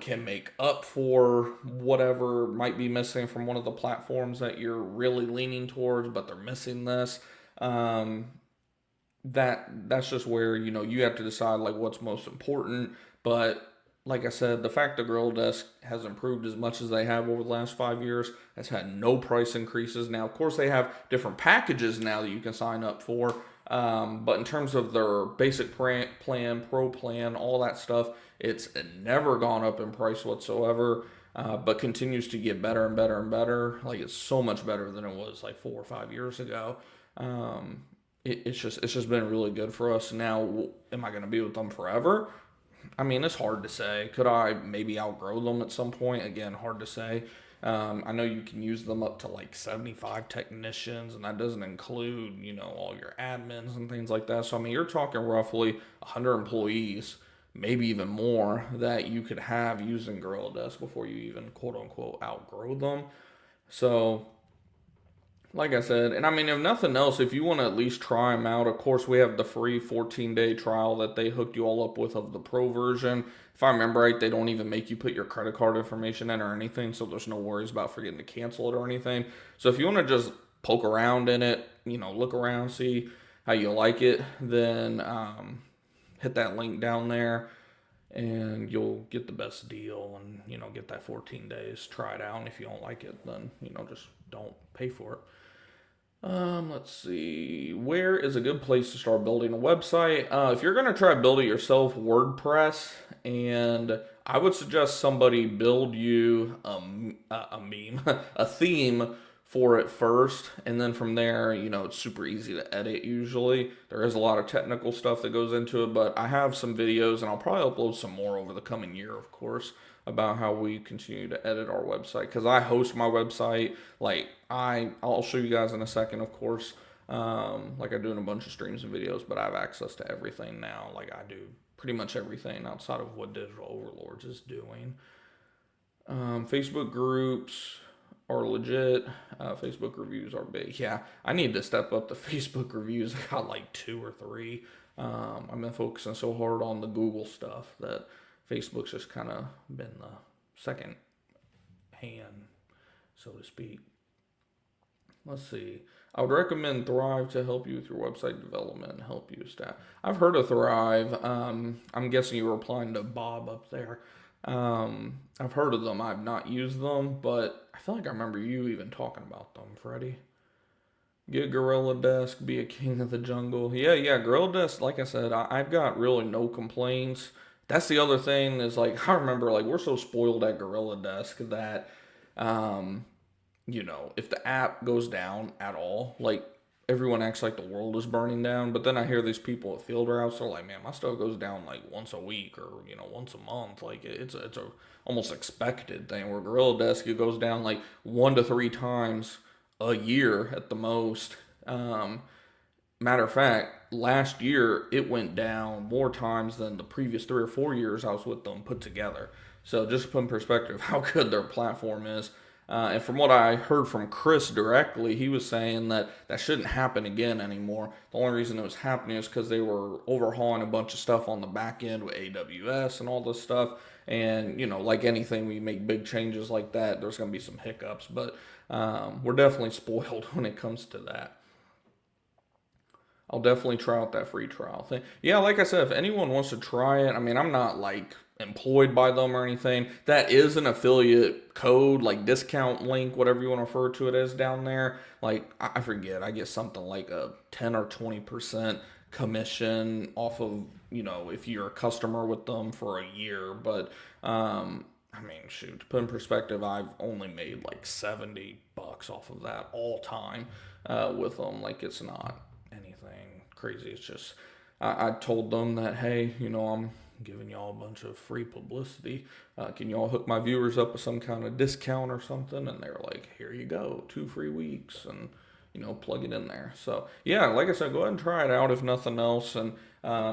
can make up for whatever might be missing from one of the platforms that you're really leaning towards, but they're missing this? That's just where you have to decide like what's most important. But like I said, the fact that GorillaDesk has improved as much as they have over the last 5 years, has had no price increases. Now, of course, they have different packages now that you can sign up for. But in terms of their basic plan, pro plan, all that stuff, it's never gone up in price whatsoever. But continues to get better and better and better. Like it's so much better than it was like 4 or 5 years ago. It's just been really good for us. Now, am I going to be with them forever? I mean, it's hard to say. Could I maybe outgrow them at some point? Again, hard to say. I know you can use them up to like 75 technicians, and that doesn't include, all your admins and things like that. So, I mean, you're talking roughly 100 employees, maybe even more, that you could have using GorillaDesk before you even quote unquote outgrow them. So, like I said, and I mean, if nothing else, if you want to at least try them out, of course, we have the free 14-day trial that they hooked you all up with of the pro version. If I remember right, they don't even make you put your credit card information in or anything, so there's no worries about forgetting to cancel it or anything. So if you want to just poke around in it, look around, see how you like it, then hit that link down there and you'll get the best deal and, get that 14 days, try it out. And if you don't like it, then, just don't pay for it. Let's see. Where is a good place to start building a website? If you're going to try to build it yourself, WordPress, and I would suggest somebody build you a meme, a theme for it first, and then from there, it's super easy to edit usually. There is a lot of technical stuff that goes into it, but I have some videos, and I'll probably upload some more over the coming year, of course, about how we continue to edit our website, because I host my website. Like I'll show you guys in a second, of course, like I do in a bunch of streams and videos, but I have access to everything now. Like I do pretty much everything outside of what Digital Overlords is doing. Facebook groups are legit. Facebook reviews are big. Yeah, I need to step up the Facebook reviews. I got like 2 or 3. I've been focusing so hard on the Google stuff that Facebook's just kind of been the second hand, so to speak. Let's see. I would recommend Thrive to help you with your website development and help you staff. I've heard of Thrive. I'm guessing you were replying to Bob up there. I've heard of them. I've not used them, but I feel like I remember you even talking about them, Freddie. Get GorillaDesk, be a king of the jungle. Yeah, GorillaDesk, like I said, I've got really no complaints. That's the other thing is, like, I remember, like, we're so spoiled at GorillaDesk that, if the app goes down at all, like, everyone acts like the world is burning down. But then I hear these people at Field Routes, they're like, man, my stuff goes down, like, once a week or, once a month. Like, it's a almost expected thing. Where GorillaDesk, it goes down, like, 1 to 3 times a year at the most. Matter of fact, last year it went down more times than the previous 3 or 4 years I was with them put together. So just to put in perspective how good their platform is. And from what I heard from Chris directly, he was saying that that shouldn't happen again anymore. The only reason it was happening is because they were overhauling a bunch of stuff on the back end with AWS and all this stuff. And, like anything, we make big changes like that, there's going to be some hiccups. But we're definitely spoiled when it comes to that. I'll definitely try out that free trial thing. Yeah, like I said, if anyone wants to try it, I mean, I'm not like employed by them or anything. That is an affiliate code, like discount link, whatever you want to refer to it as down there. Like, I forget, I get something like a 10 or 20% commission off of, if you're a customer with them for a year. But, I mean, shoot, to put in perspective, I've only made like $70 off of that all time with them. Like, it's not anything crazy. It's just I told them that, hey, I'm giving y'all a bunch of free publicity. Can y'all hook my viewers up with some kind of discount or something? And they're like, here you go, 2 free weeks, and plug it in there. So yeah, like I said, go ahead and try it out if nothing else. And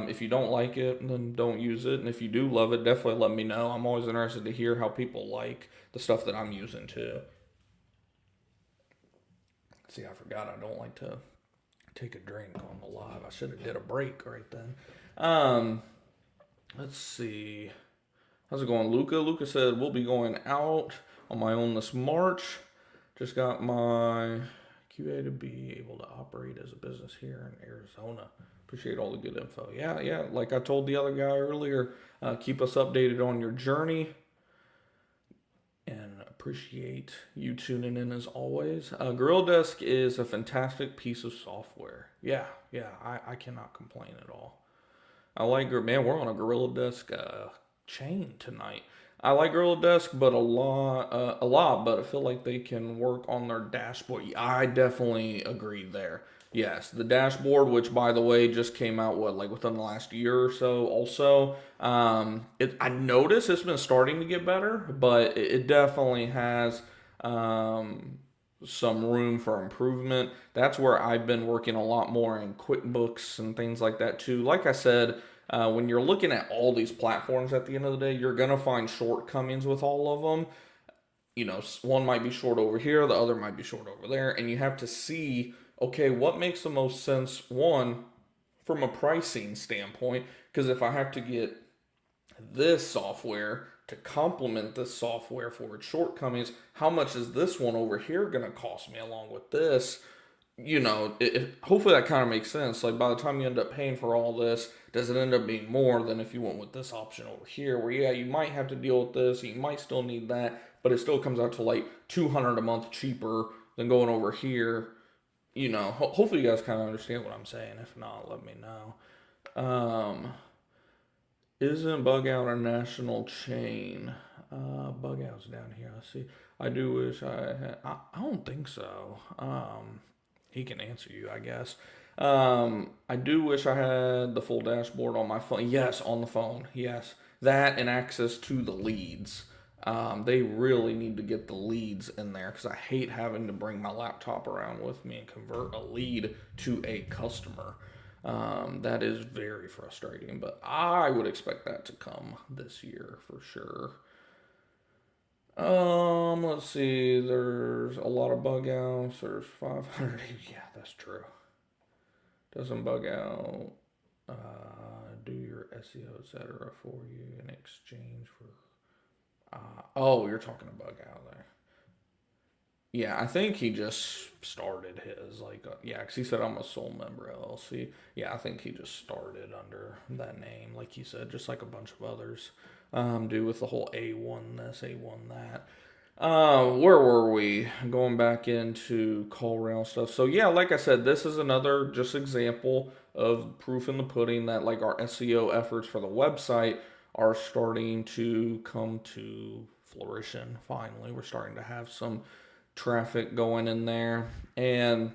if you don't like it, then don't use it. And if you do love it, definitely let me know. I'm always interested to hear how people like the stuff that I'm using too. See, I forgot I don't like to take a drink on the live. I should have did a break right then. Let's see. How's it going, Luca? Luca said we'll be going out on my own this March. Just got my QA to be able to operate as a business here in Arizona. Appreciate all the good info. Yeah. Like I told the other guy earlier, keep us updated on your journey. And appreciate you tuning in as always. GorillaDesk is a fantastic piece of software. Yeah, I cannot complain at all. I like, man, we're on a GorillaDesk chain tonight. I like GorillaDesk, but a lot, but I feel like they can work on their dashboard. I definitely agree there. Yes, the dashboard, which by the way just came out like within the last year or so. Also, I noticed it's been starting to get better, but it definitely has some room for improvement. That's where I've been working a lot more in QuickBooks and things like that too. Like I said, when you're looking at all these platforms at the end of the day, you're gonna find shortcomings with all of them. One might be short over here, the other might be short over there, and you have to see, okay, what makes the most sense, one, from a pricing standpoint, because if I have to get this software to complement this software for its shortcomings, how much is this one over here going to cost me along with this? Hopefully that kind of makes sense. Like by the time you end up paying for all this, does it end up being more than if you went with this option over here? Where yeah, you might have to deal with this, you might still need that, but it still comes out to like $200 a month cheaper than going over here. Hopefully you guys kind of understand what I'm saying. If not, let me know. Isn't Bug Out a national chain? Bug Out's down here. I see. I do wish I had. I don't think so. He can answer you, I guess. I do wish I had the full dashboard on my phone. Yes, on the phone. Yes, that and access to the leads. They really need to get the leads in there because I hate having to bring my laptop around with me and convert a lead to a customer. That is very frustrating, but I would expect that to come this year for sure. Let's see. There's a lot of bug outs. There's 500. Yeah, that's true. Doesn't bug out. Do your SEO, etc. for you in exchange for. You're talking a bug out there. Yeah, I think he just started his, because he said I'm a sole member LLC. Yeah, I think he just started under that name, like you said, just like a bunch of others do with the whole A1 this, A1 that. Where were we? Going back into CallRail stuff. So yeah, like I said, this is another just example of proof in the pudding that like our SEO efforts for the website are starting to come to flourishing. Finally, we're starting to have some traffic going in there. And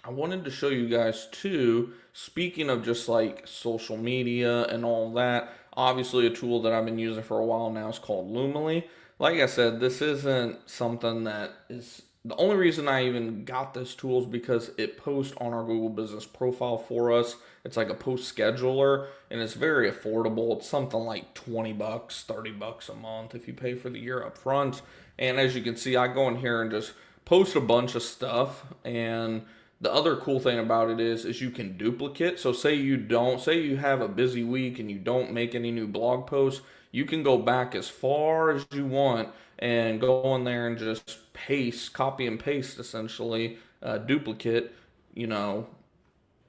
I wanted to show you guys too, speaking of just like social media and all that, obviously a tool that I've been using for a while now is called Lumely. Like I said, this isn't something that is the only reason I even got this tool is because it posts on our Google Business profile for us. It's like a post scheduler, and it's very affordable. It's something like 20 bucks, 30 bucks a month if you pay for the year up front. And as you can see, I go in here and just post a bunch of stuff. And the other cool thing about it is you can duplicate. So say you have a busy week and you don't make any new blog posts, you can go back as far as you want and go in there and just paste, copy and paste essentially, duplicate, you know,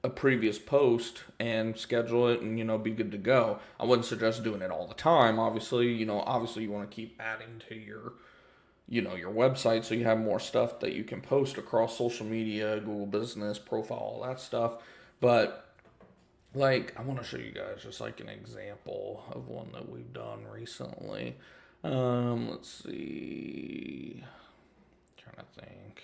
a previous post and schedule it and, be good to go. I wouldn't suggest doing it all the time. Obviously, you want to keep adding to your website so you have more stuff that you can post across social media, Google Business, profile, all that stuff. But like, I want to show you guys just like an example of one that we've done recently. Let's see. Trying to think.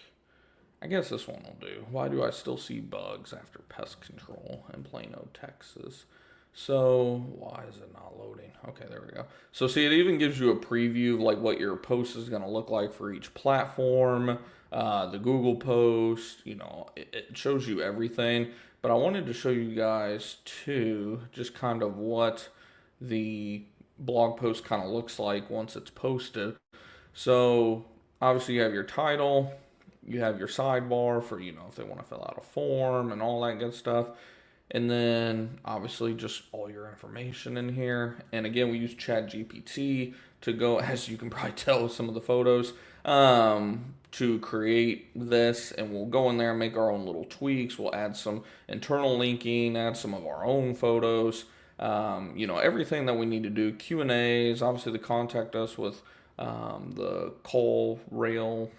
I guess this one will do. Why do I still see bugs after pest control in Plano, Texas? So why is it not loading? Okay, there we go. So see, it even gives you a preview of like what your post is going to look like for each platform. The Google post, it shows you everything. But I wanted to show you guys too, just kind of what the blog post kind of looks like once it's posted. So obviously you have your title, you have your sidebar for, if they want to fill out a form and all that good stuff. And then obviously just all your information in here. And again, we use ChatGPT to go, as you can probably tell with some of the photos, to create this. And we'll go in there and make our own little tweaks. We'll add some internal linking, add some of our own photos, everything that we need to do. Q&As, obviously to contact us with the CallRail,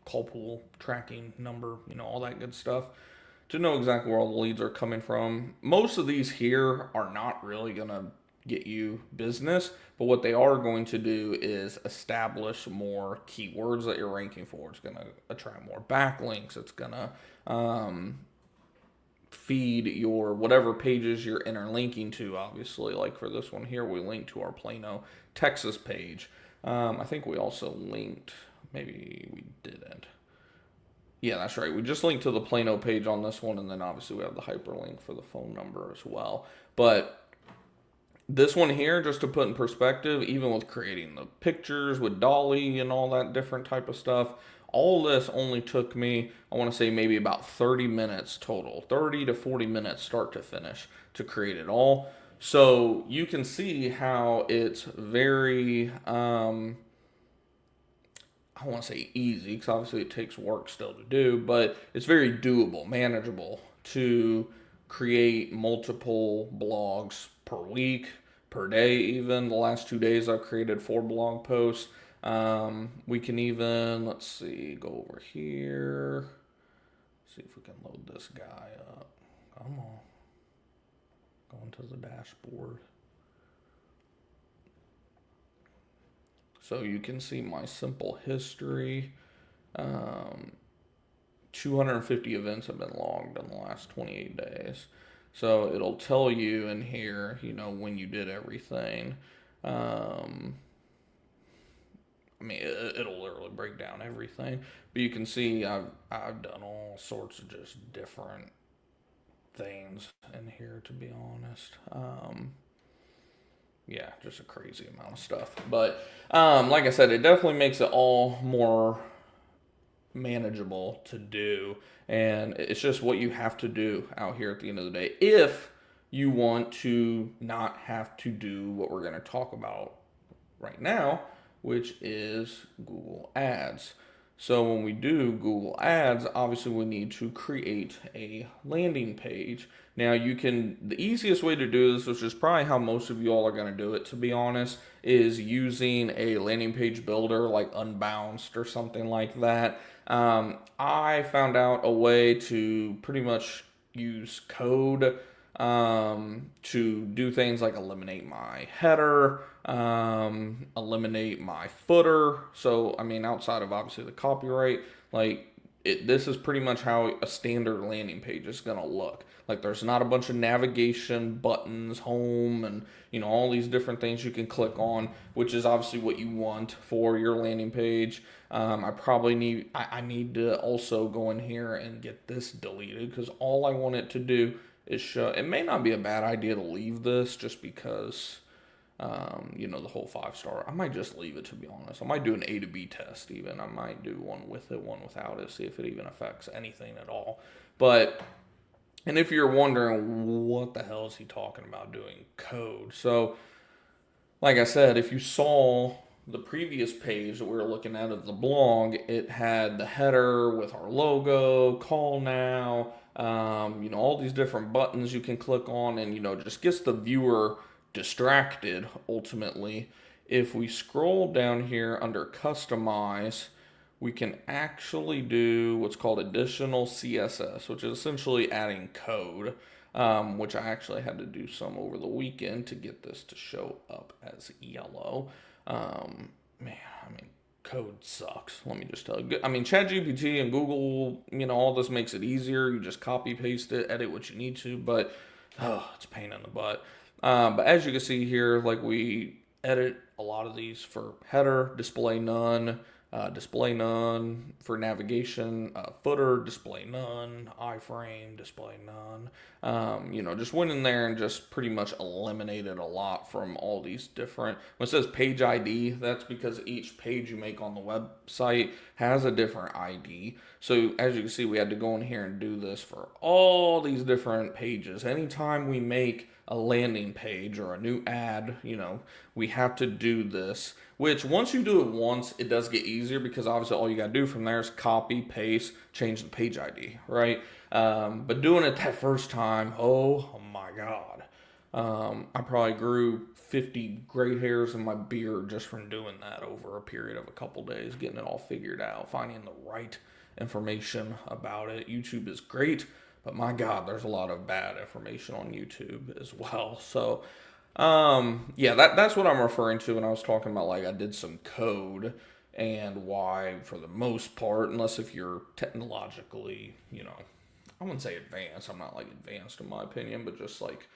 call pool tracking number, all that good stuff, to know exactly where all the leads are coming from. Most of these here are not really going to get you business, but what they are going to do is establish more keywords that you're ranking for. It's going to attract more backlinks. It's going to feed your whatever pages you're interlinking to, obviously. Like for this one here, we linked to our Plano, Texas page. I think we also linked, maybe we didn't. Yeah, that's right. We just linked to the Plano page on this one, and then obviously we have the hyperlink for the phone number as well. But this one here, just to put in perspective, even with creating the pictures with Dolly and all that different type of stuff, all this only took me, I want to say maybe about 30 minutes total, 30 to 40 minutes start to finish to create it all. So you can see how it's very, I want to say easy, because obviously it takes work still to do, but it's very doable, manageable to create multiple blogs per week, per day even. The last 2 days I've created 4 blog posts. We can even, let's see, go over here. See if we can load this guy up. Come on. Go into the dashboard. So you can see my simple history. 250 events have been logged in the last 28 days. So it'll tell you in here, when you did everything. It'll literally break down everything. But you can see I've done all sorts of just different things in here, to be honest. Yeah, just a crazy amount of stuff. But like I said, it definitely makes it all more manageable to do. And it's just what you have to do out here at the end of the day if you want to not have to do what we're going to talk about right now, which is Google Ads. So when we do Google Ads, obviously we need to create a landing page. Now the easiest way to do this, which is probably how most of you all are going to do it, to be honest, is using a landing page builder like Unbounced or something like that. I found out a way to pretty much use code to do things like eliminate my header, eliminate my footer. So, outside of obviously the copyright, like this is pretty much how a standard landing page is going to look. Like there's not a bunch of navigation buttons, home, and all these different things you can click on, which is obviously what you want for your landing page. I need to also go in here and get this deleted because all I want it to do is show. It may not be a bad idea to leave this just because the whole 5-star. I might just leave it, to be honest. I might do an A to B test even. I might do one with it, one without it, see if it even affects anything at all. And if you're wondering what the hell is he talking about doing code? So, like I said, if you saw the previous page that we were looking at of the blog, it had the header with our logo, call now, all these different buttons you can click on, and just gets the viewer distracted ultimately. If we scroll down here under customize, we can actually do what's called additional CSS, which is essentially adding code, which I actually had to do some over the weekend to get this to show up as yellow. Code sucks. Let me just tell you. ChatGPT and Google, all this makes it easier. You just copy paste it, edit what you need to, but it's a pain in the butt. But as you can see here, like we edit a lot of these for header, display none for navigation, footer, display none, iframe, display none. Just went in there and just pretty much eliminated a lot from all these different. When it says page ID, that's because each page you make on the website has a different ID. So as you can see, we had to go in here and do this for all these different pages. Anytime we make a landing page or a new ad, we have to do this, which once you do it once, it does get easier because obviously all you got to do from there is copy, paste, change the page ID, right? But doing it that first time, oh my God. I probably grew 50 gray hairs in my beard just from doing that over a period of a couple days, getting it all figured out, finding the right information about it. YouTube is great, but my God, there's a lot of bad information on YouTube as well. So, that's what I'm referring to when I was talking about, like, I did some code and why, for the most part, unless if you're technologically, I wouldn't say advanced. I'm not, like, advanced in my opinion, but just, like,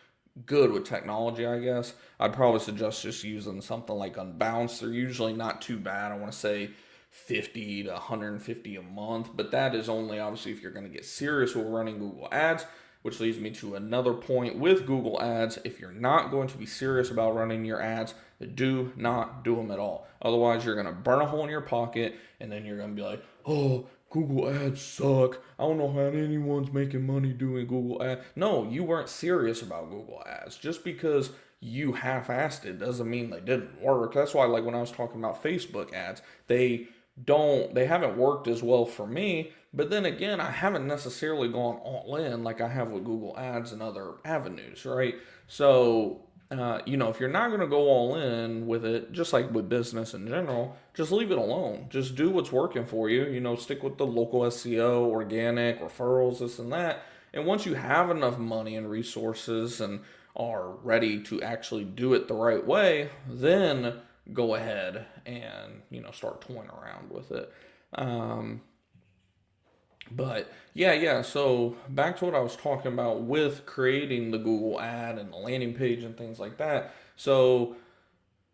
good with technology, I guess. I'd probably suggest just using something like Unbounce. They're usually not too bad. I want to say 50 to 150 a month, but that is only obviously if you're going to get serious with running Google Ads, which leads me to another point with Google Ads. If you're not going to be serious about running your ads, do not do them at all. Otherwise, you're going to burn a hole in your pocket, and then you're going to be like, oh, Google Ads suck. I don't know how anyone's making money doing Google Ads. No, you weren't serious about Google Ads. Just because you half-assed it doesn't mean they didn't work. That's why, like, when I was talking about Facebook ads, they haven't worked as well for me, but then again, I haven't necessarily gone all in like I have with Google Ads and other avenues, right? So, if you're not going to go all in with it, just like with business in general, just leave it alone. Just do what's working for you, stick with the local SEO, organic, referrals, this and that. And once you have enough money and resources and are ready to actually do it the right way, then go ahead and start toying around with it. But yeah. So back to what I was talking about with creating the Google ad and the landing page and things like that. So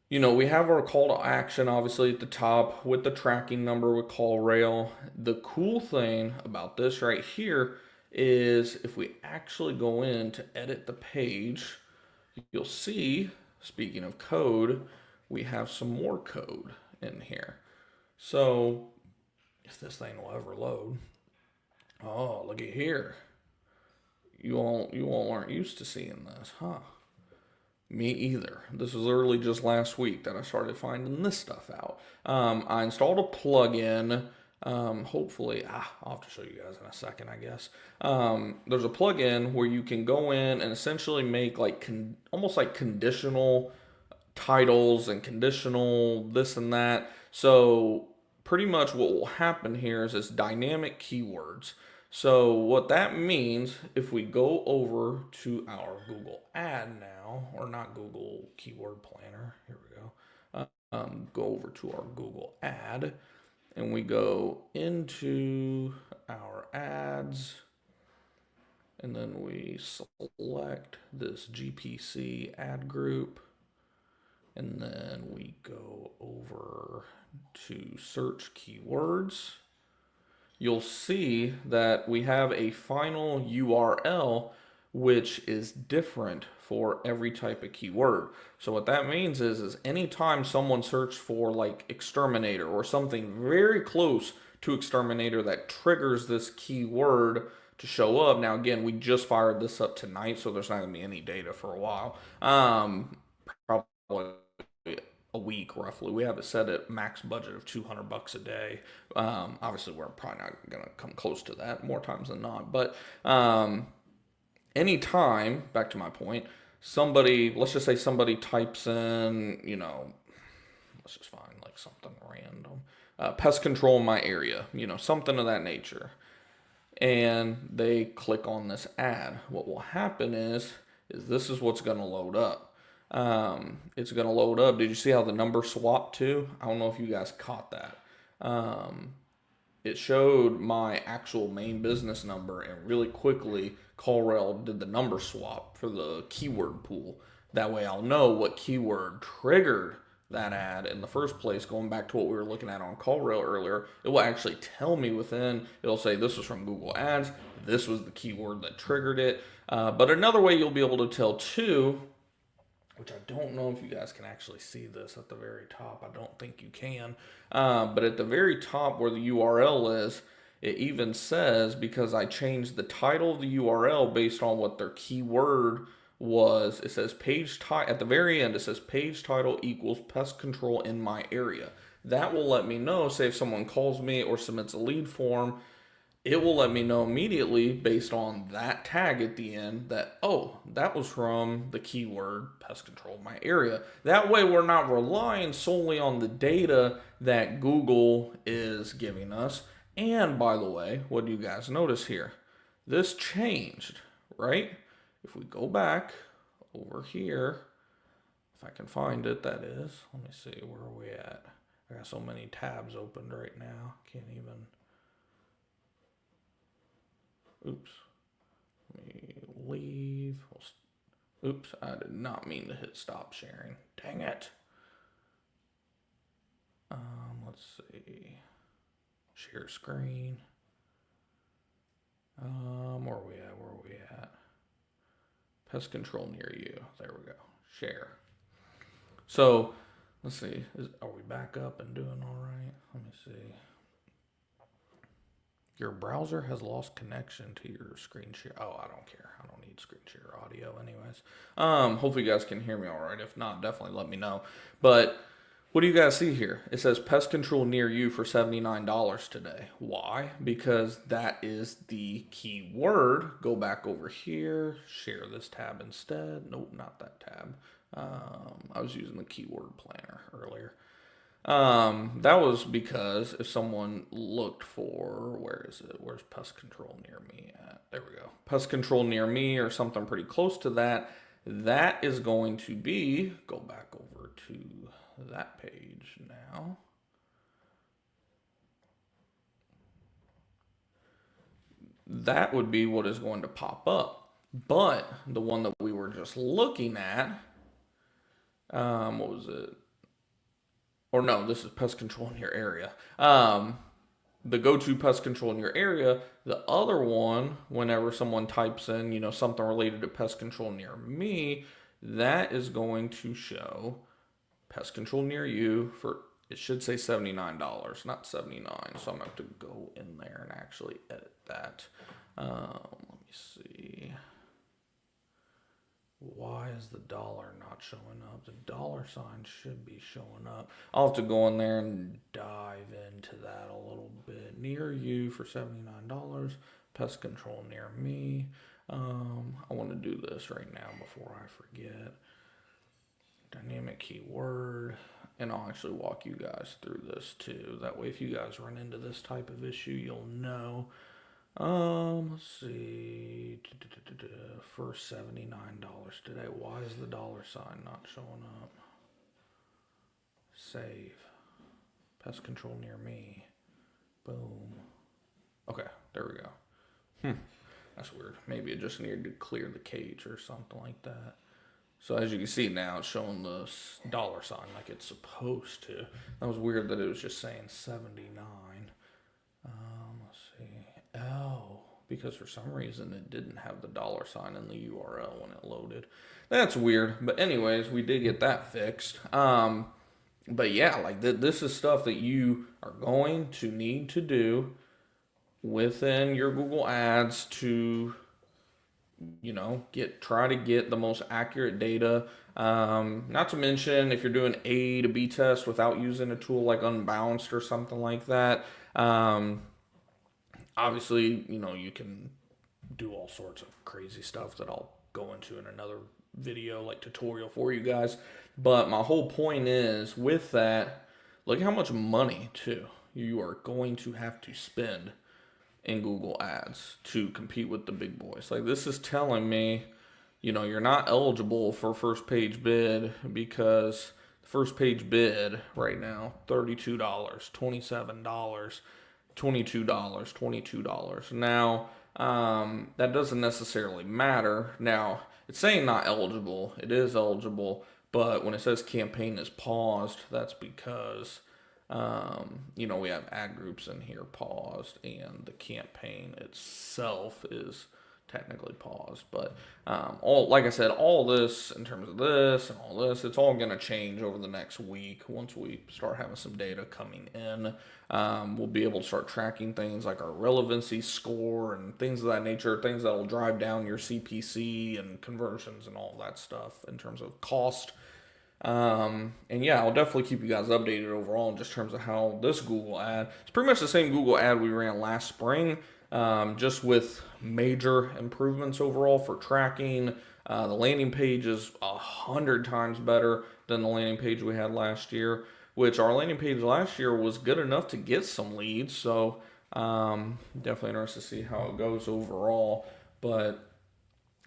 we have our call to action obviously at the top with the tracking number with CallRail. The cool thing about this right here is if we actually go in to edit the page, you'll see, speaking of code, we have some more code in here. So if this thing will ever load, oh, look at here. You all aren't used to seeing this, huh? Me either. This was literally just last week that I started finding this stuff out. I installed a plugin. Hopefully, I'll have to show you guys in a second, I guess. There's a plugin where you can go in and essentially make like almost like conditional titles and conditional this and that. So pretty much what will happen here is this dynamic keywords. So what that means, if we go over to our Google ad now, or not Google Keyword Planner, here we go. Go over to our Google ad, and we go into our ads, and then we select this GPC ad group, and then we go over to search keywords. You'll see that we have a final URL which is different for every type of keyword. So what that means is anytime someone searches for like exterminator or something very close to exterminator that triggers this keyword to show up. Now again, we just fired this up tonight, so there's not gonna be any data for a while. Probably a week roughly. We have it set at max budget of $200 a day. Obviously, we're probably not gonna come close to that more times than not. But anytime, back to my point, somebody, let's just say somebody types in, let's just find like something random, pest control in my area, something of that nature, and they click on this ad. What will happen is this is what's going to load up. It's going to load up. Did you see how the number swapped to? I don't know if you guys caught that. It showed my actual main business number, and really quickly CallRail did the number swap for the keyword pool. That way I'll know what keyword triggered that ad in the first place. Going back to what we were looking at on CallRail earlier, it will actually tell me within, it'll say this was from Google Ads, this was the keyword that triggered it. But another way you'll be able to tell too, which I don't know if you guys can actually see this at the very top. I don't think you can. But at the very top where the URL is, it even says, because I changed the title of the URL based on what their keyword was, it says at the very end, it says page title equals pest control in my area. That will let me know, say if someone calls me or submits a lead form, it will let me know immediately based on that tag at the end that, oh, that was from the keyword pest control in my area. That way we're not relying solely on the data that Google is giving us. And by the way, what do you guys notice here? This changed, right? If we go back over here, if I can find it, that is, let me see, where are we at? I got so many tabs opened right now, can't even. Oops, let me leave. Oops, I did not mean to hit stop sharing. Dang it. Let's see. Share screen. Where are we at? Pest control near you. There we go. Share. So, let's see. Are we back up and doing all right? Let me see. Your browser has lost connection to your screen share. Oh, I don't care. I don't need screen share audio anyways. Hopefully you guys can hear me all right. If not, definitely let me know. But what do you guys see here? It says pest control near you for $79 today. Why? Because that is the keyword. Go back over here, share this tab instead. Nope, not that tab. I was using the keyword planner earlier. That was because if someone looked for, where is it? Where's pest control near me at? There we go. Pest control near me or something pretty close to that. That is going to be, go back over to that page now. That would be what is going to pop up. But the one that we were just looking at, what was it? Or no, this is pest control in your area. The go-to pest control in your area. The other one, whenever someone types in, something related to pest control near me, that is going to show pest control near you for, it should say $79, not 79. So I'm going to have to go in there and actually edit that. Let me see. Why is the dollar not showing up? The dollar sign should be showing up. I'll have to go in there and dive into that a little bit. Near you for $79. Pest control near me. I want to do this right now before I forget. Dynamic keyword. And I'll actually walk you guys through this too. That way if you guys run into this type of issue, you'll know. Let's see. For $79 today. Why is the dollar sign not showing up? Save. Pest control near me. Boom. Okay, There we go. That's weird. Maybe it just needed to clear the cage or something like that. So as you can see now, it's showing the dollar sign like it's supposed to. That was weird that it was just saying 79. Let's see. Oh, because for some reason it didn't have the dollar sign in the URL when it loaded. That's weird. But anyways, we did get that fixed. But yeah, like this is stuff that you are going to need to do within your Google Ads to, try to get the most accurate data. Not to mention if you're doing A to B test without using a tool like Unbalanced or something like that. Obviously, you can do all sorts of crazy stuff that I'll go into in another video, like tutorial for you guys. But my whole point is with that, look how much money too you are going to have to spend in Google Ads to compete with the big boys. Like this is telling me, you're not eligible for first page bid because the first page bid right now, $32, $27, $22. Now, that doesn't necessarily matter. Now, it's saying not eligible. It is eligible, but when it says campaign is paused, that's because we have ad groups in here paused, and the campaign itself is technically paused. But like I said, all this in terms of this and all this, it's all going to change over the next week once we start having some data coming in. We'll be able to start tracking things like our relevancy score and things of that nature, things that will drive down your CPC and conversions and all that stuff in terms of cost. And yeah, I'll definitely keep you guys updated overall in just terms of how this Google ad, it's pretty much the same Google ad we ran last spring, just with major improvements overall for tracking. The landing page is 100 times better than the landing page we had last year, which our landing page last year was good enough to get some leads. So, definitely interested to see how it goes overall. But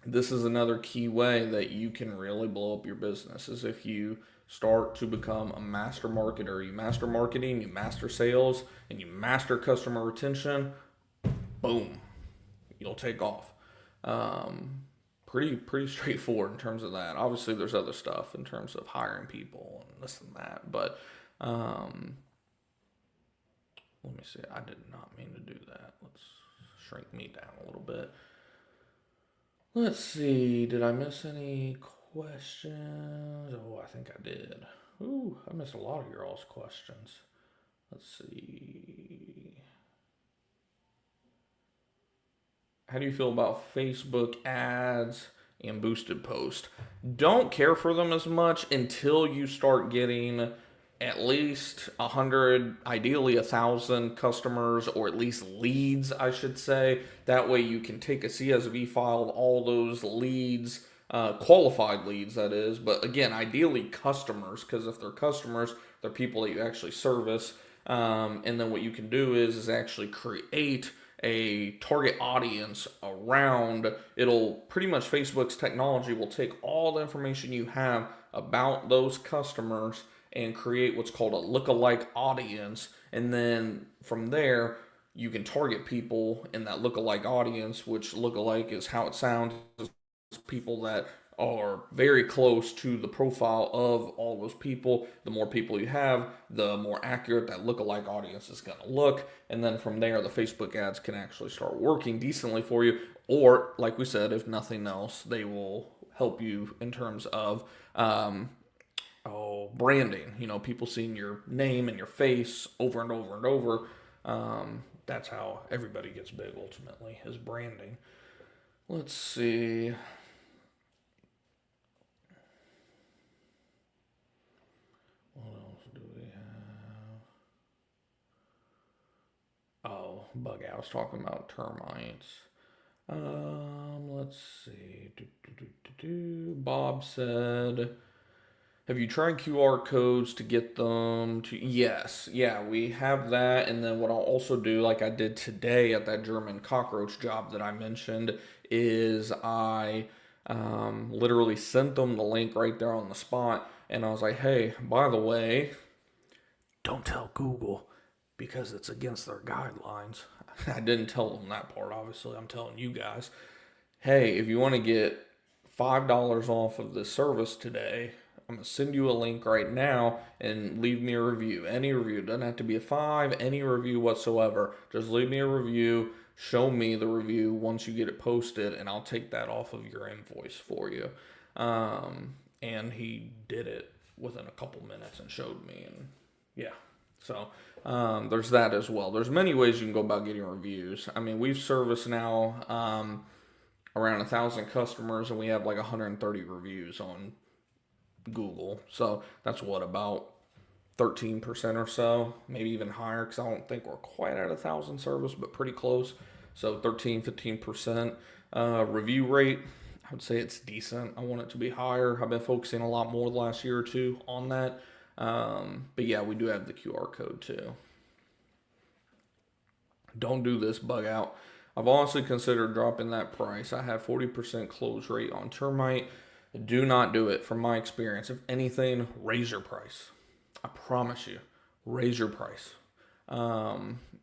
this is another key way that you can really blow up your business is if you start to become a master marketer. You master marketing, you master sales, and you master customer retention. Boom, you'll take off. Pretty straightforward in terms of that. Obviously, there's other stuff in terms of hiring people and this and that, but let me see. I did not mean to do that. Let's shrink me down a little bit. Let's see, did I miss any questions? Oh, I think I did. Ooh, I missed a lot of your all's questions. Let's see. How do you feel about Facebook ads and boosted post? Don't care for them as much until you start getting at least 100, ideally 1,000 customers, or at least leads, I should say. That way you can take a CSV file of all those leads, qualified leads that is, but again, ideally customers, because if they're customers, they're people that you actually service. And then what you can do is actually create a target audience around. It'll pretty much, Facebook's technology will take all the information you have about those customers and create what's called a lookalike audience. And then from there, you can target people in that lookalike audience, which lookalike is how it sounds. People that are very close to the profile of all those people. The more people you have, the more accurate that lookalike audience is going to look. And then from there, the Facebook ads can actually start working decently for you. Or, like we said, if nothing else, they will help you in terms of branding. People seeing your name and your face over and over and over. That's how everybody gets big ultimately, is branding. Let's see. What else do we have? Oh, bug out. I was talking about termites. Let's see. Bob said, have you tried QR codes to get them to? Yes. Yeah, we have that. And then what I'll also do, like I did today at that German cockroach job that I mentioned, is I literally sent them the link right there on the spot. And I was like, hey, by the way, don't tell Google, because it's against their guidelines. I didn't tell them that part, obviously. I'm telling you guys, hey, if you want to get $5 off of this service today, I'm going to send you a link right now and leave me a review. Any review. It doesn't have to be a 5, any review whatsoever. Just leave me a review. Show me the review once you get it posted, and I'll take that off of your invoice for you. And he did it within a couple minutes and showed me. And yeah, so there's that as well. There's many ways you can go about getting reviews. I mean, we've serviced now around 1,000 customers, and we have like 130 reviews on Google. So that's what, about 13% or so, maybe even higher, because I don't think we're quite at 1,000 service, but pretty close. So 15% review rate. I would say it's decent. I want it to be higher. I've been focusing a lot more the last year or two on that. But yeah, we do have the QR code too. Don't do this, bug out. I've honestly considered dropping that price. I have 40% close rate on termite. Do not do it from my experience. If anything, raise your price. I promise you, raise your price.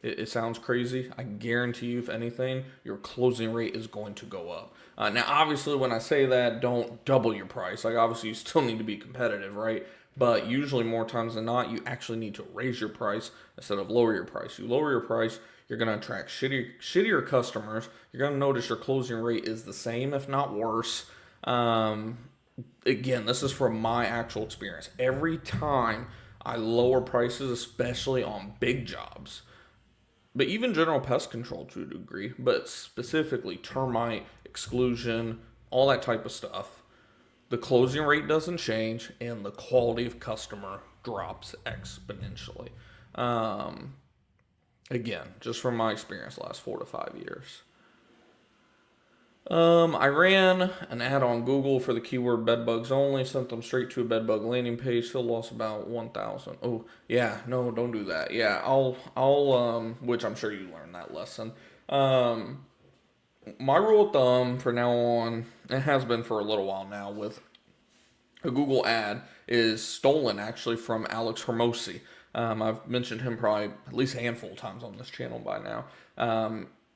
It sounds crazy. I guarantee you, if anything, your closing rate is going to go up. Now, obviously, when I say that, don't double your price. Like, obviously, you still need to be competitive, right? But usually, more times than not, you actually need to raise your price instead of lower your price. You lower your price, you're going to attract shittier customers. You're going to notice your closing rate is the same, if not worse. Again, this is from my actual experience. Every time I lower prices, especially on big jobs, but even general pest control to a degree, but specifically termite, exclusion, all that type of stuff, the closing rate doesn't change and the quality of customer drops exponentially. Again, just from my experience, last 4 to 5 years. I ran an ad on Google for the keyword bedbugs only, sent them straight to a bedbug landing page, still lost about 1,000. Oh, yeah, no, don't do that. Yeah, I'll which I'm sure you learned that lesson. My rule of thumb for now on, it has been for a little while now, with a Google ad is stolen actually from Alex Hermosi. I've mentioned him probably at least a handful of times on this channel by now.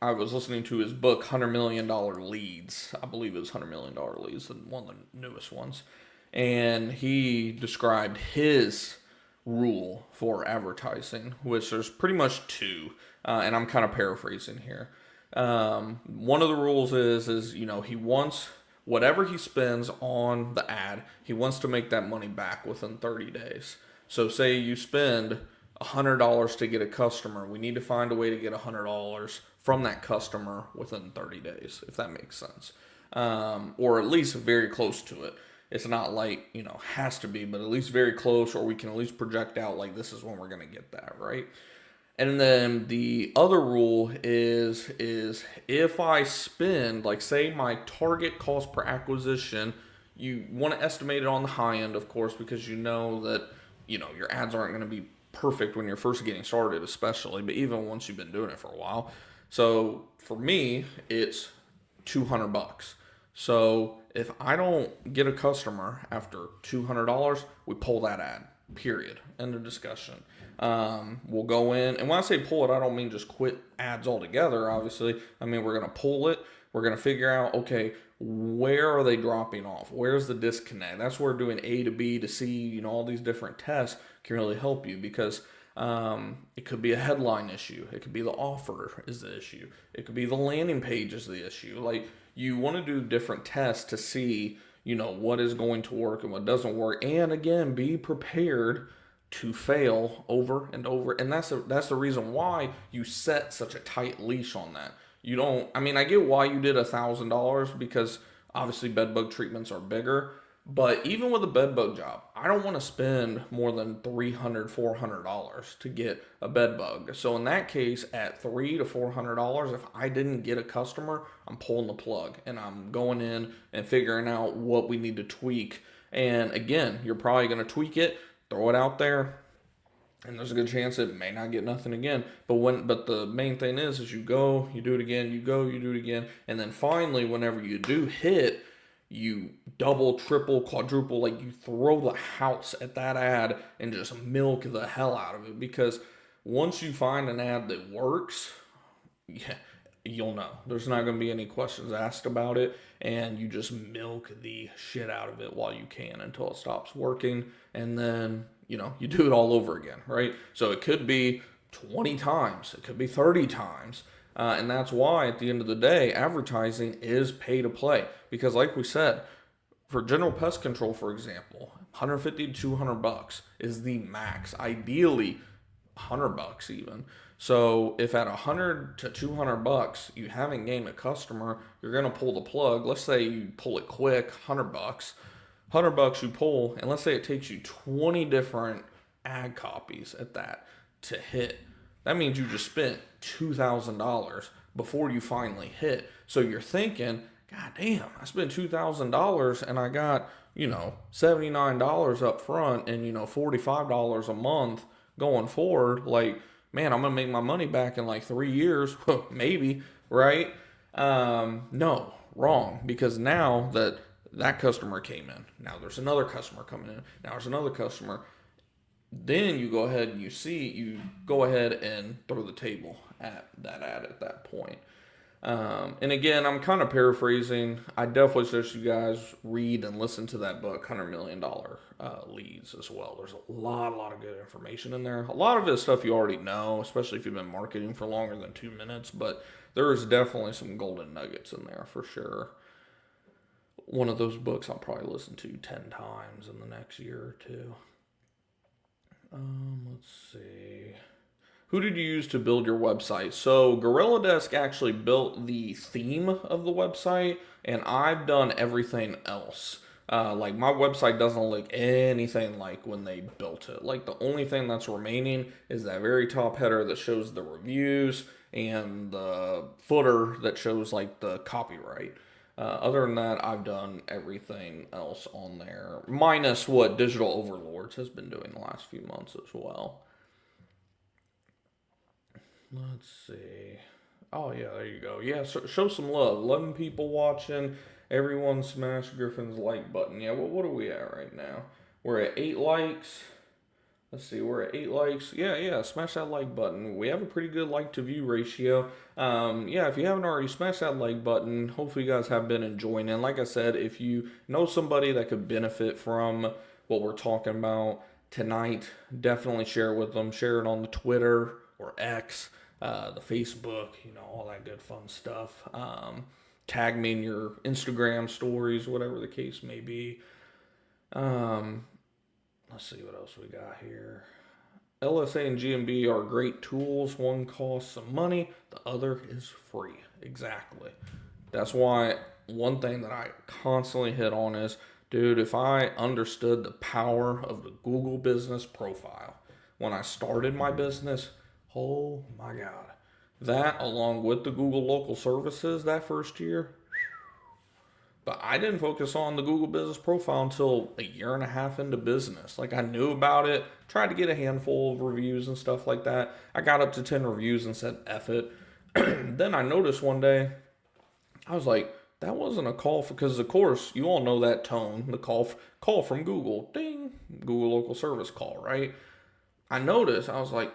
I was listening to his book, $100 Million Leads. I believe it was $100 Million Leads, one of the newest ones. And he described his rule for advertising, which there's pretty much 2. And I'm kind of paraphrasing here. One of the rules is, he wants whatever he spends on the ad, he wants to make that money back within 30 days. So say you spend $100 to get a customer. We need to find a way to get $100 from that customer within 30 days, if that makes sense. Or at least very close to it. It's not like, has to be, but at least very close, or we can at least project out like this is when we're going to get that, right? And then the other rule is if I spend, like say my target cost per acquisition, you want to estimate it on the high end, of course, because you know that, your ads aren't going to be perfect when you're first getting started, especially, but even once you've been doing it for a while. So for me, it's $200. So if I don't get a customer after $200, we pull that ad, period. End of discussion. We'll go in, and when I say pull it, I don't mean just quit ads altogether, obviously. I mean, we're going to pull it. We're going to figure out, okay, where are they dropping off? Where's the disconnect? That's where doing A to B to C, all these different tests can really help you, because it could be a headline issue. It could be the offer is the issue. It could be the landing page is the issue. Like, you want to do different tests to see, what is going to work and what doesn't work. And again, be prepared to fail over and over. And that's the reason why you set such a tight leash on that. I get why you did $1,000, because obviously bedbug treatments are bigger, but even with a bedbug job, I don't want to spend more than $300, $400 to get a bedbug. So in that case, at $300 to $400, if I didn't get a customer, I'm pulling the plug and I'm going in and figuring out what we need to tweak. And again, you're probably going to tweak it, throw it out there, and there's a good chance it may not get nothing again. But the main thing is you go, you do it again, you go, you do it again. And then finally, whenever you do hit, you double, triple, quadruple, like you throw the house at that ad and just milk the hell out of it. Because Once you find an ad that works, yeah, you'll know. There's not going to be any questions asked about it, and you just milk the shit out of it while you can until it stops working, and then, you do it all over again, right? So it could be 20 times, it could be 30 times. And that's why, at the end of the day, advertising is pay to play. Because, like we said, for general pest control, for example, 150 to 200 bucks is the max. Ideally, 100 bucks even. So if at 100 to 200 bucks you haven't gained a customer, you're going to pull the plug. Let's say you pull it quick, 100 bucks. 100 bucks you pull, and let's say it takes you 20 different ad copies at that to hit. That means you just spent $2,000 before you finally hit. So you're thinking, God damn, I spent $2,000 and I got, $79 up front and, $45 a month going forward. Like, man, I'm going to make my money back in like 3 years. Maybe, right? No, wrong. Because now that customer came in, now there's another customer coming in, now there's another customer. Then you go ahead and you go ahead and throw the table at that ad at that point. And again, I'm kind of paraphrasing. I definitely suggest you guys read and listen to that book, $100 Million Leads, as well. There's a lot of good information in there. A lot of it is stuff you already know, especially if you've been marketing for longer than 2 minutes, but there is definitely some golden nuggets in there for sure. One of those books I'll probably listen to 10 times in the next year or two. Let's see. Who did you use to build your website? So GorillaDesk actually built the theme of the website, and I've done everything else. Like my website doesn't look anything like when they built it. Like the only thing that's remaining is that very top header that shows the reviews and the footer that shows like the copyright. Other than that, I've done everything else on there, minus what Digital Overlords has been doing the last few months as well. Let's see. Oh, yeah, there you go. Yeah, so show some love. 11 people watching. Everyone smash Griffin's like button. Yeah, well, what are we at right now? We're at 8 likes. Let's see, we're at 8 likes. Yeah, smash that like button. We have a pretty good like to view ratio. Yeah, if you haven't already, smash that like button. Hopefully you guys have been enjoying it. And like I said, if you know somebody that could benefit from what we're talking about tonight, definitely share it with them. Share it on the Twitter or X, the Facebook, all that good fun stuff. Tag me in your Instagram stories, whatever the case may be. Let's see what else we got here. LSA and GMB are great tools. One costs some money, the other is free. Exactly. That's why one thing that I constantly hit on is, dude, if I understood the power of the Google business profile when I started my business, oh my God. That along with the Google local services that first year. But I didn't focus on the Google business profile until a year and a half into business. Like I knew about it, tried to get a handful of reviews and stuff like that. I got up to 10 reviews and said, F it. Then I noticed one day, I was like, that wasn't a call for, because of course, you all know that tone, the call from Google, ding, Google local service call, right? I noticed, I was like,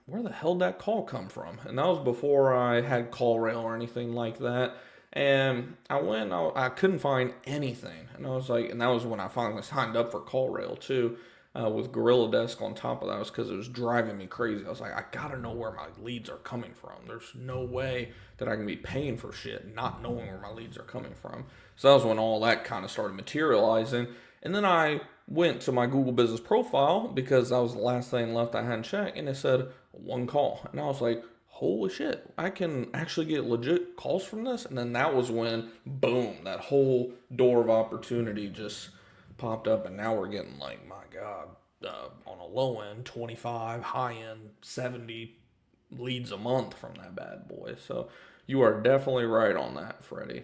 where the hell did that call come from? And that was before I had CallRail or anything like that. And I couldn't find anything. And I was like, and that was when I finally signed up for CallRail too, with GorillaDesk on top of that, was because it was driving me crazy. I was like, I gotta know where my leads are coming from. There's no way that I can be paying for shit not knowing where my leads are coming from. So that was when all that kind of started materializing. And then I went to my Google business profile because that was the last thing left I hadn't checked, and it said one call. And I was like, holy shit, I can actually get legit calls from this? And then that was when, boom, that whole door of opportunity just popped up. And now we're getting like, my God, on a low end, 25, high end, 70 leads a month from that bad boy. So you are definitely right on that, Freddie.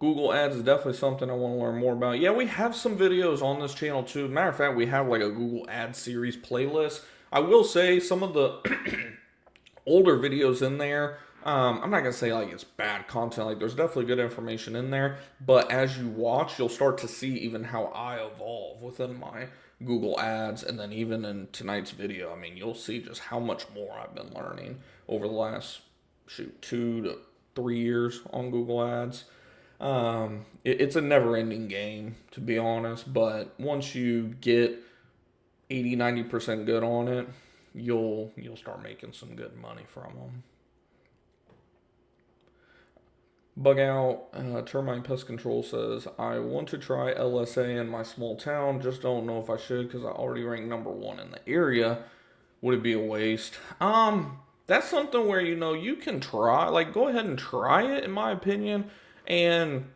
Google Ads is definitely something I want to learn more about. Yeah, we have some videos on this channel too. Matter of fact, we have like a Google Ads series playlist. I will say some of the older videos in there I'm not gonna say like it's bad content. Like there's definitely good information in there, but as you watch, you'll start to see even how I evolve within my Google Ads, and then even in tonight's video, I mean, you'll see just how much more I've been learning over the last 2 to 3 years on Google Ads. It's a never-ending game, to be honest, but once you get 80-90% good on it, you'll start making some good money from them. Bug out, Termite Pest Control says, I want to try LSA in my small town, just don't know if I should because I already rank number 1 in the area. Would it be a waste? That's something where, you can try, like, go ahead and try it, in my opinion, and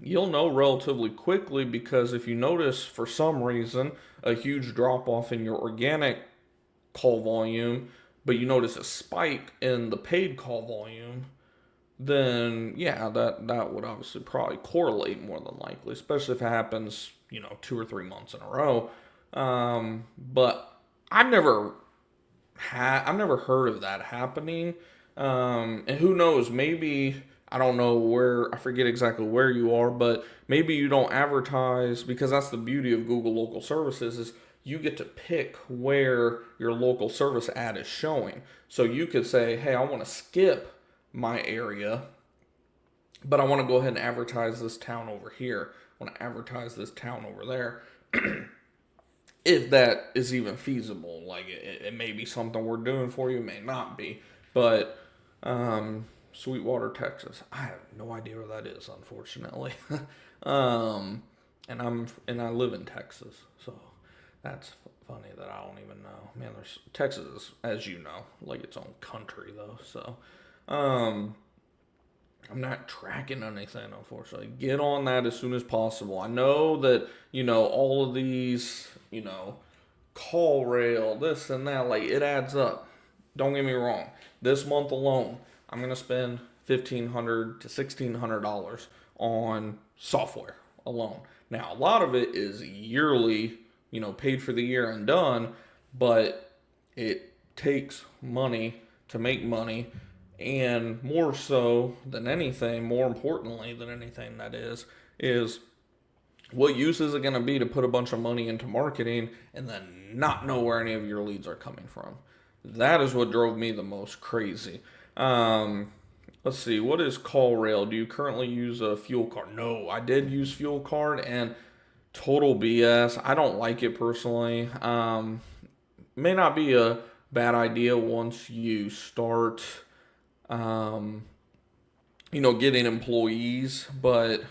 you'll know relatively quickly because if you notice for some reason a huge drop off in your organic call volume, but you notice a spike in the paid call volume, then yeah, that would obviously probably correlate more than likely, especially if it happens, 2 or 3 months in a row. But I've never I've never heard of that happening. And who knows? Maybe I don't know where. I forget exactly where you are, but maybe you don't advertise because that's the beauty of Google Local Services is you get to pick where your local service ad is showing. So you could say, hey, I want to skip my area, but I want to go ahead and advertise this town over here. I want to advertise this town over there. If that is even feasible, like it may be something we're doing for you, it may not be. But Sweetwater, Texas, I have no idea where that is, unfortunately. And I live in Texas, so that's funny that I don't even know. Man, there's Texas, as you know, like its own country though. So, I'm not tracking anything, unfortunately. Get on that as soon as possible. I know that, all of these, CallRail, this and that, like, it adds up. Don't get me wrong. This month alone, I'm going to spend $1,500 to $1,600 on software alone. Now, a lot of it is yearly, paid for the year and done, but it takes money to make money, and more so than anything, more importantly than anything, that is what use is it going to be to put a bunch of money into marketing and then not know where any of your leads are coming from? That is what drove me the most crazy. Let's see, what is CallRail? Do you currently use a fuel card? No, I did use fuel card and total BS. I don't like it personally. May not be a bad idea once you start getting employees, but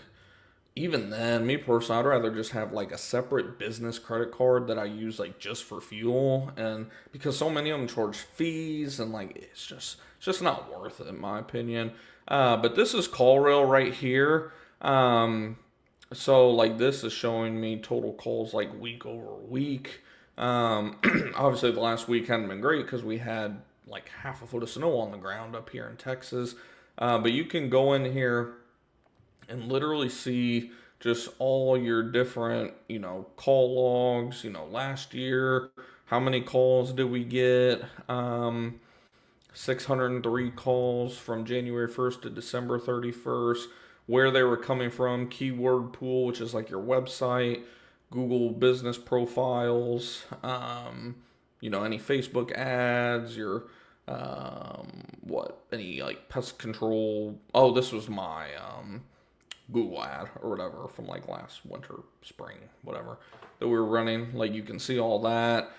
even then, me personally, I'd rather just have like a separate business credit card that I use like just for fuel, and because so many of them charge fees and like it's just not worth it in my opinion. But this is CallRail right here. So like this is showing me total calls like week over week. Obviously the last week hadn't been great because we had like half a foot of snow on the ground up here in Texas. But you can go in here and literally see just all your different, call logs, last year, how many calls did we get? 603 calls from January 1st to December 31st, where they were coming from, keyword pool, which is like your website, Google business profiles, any Facebook ads, your any like pest control. Oh, this was my Google ad or whatever from like last winter, spring, whatever that we were running. Like you can see all that.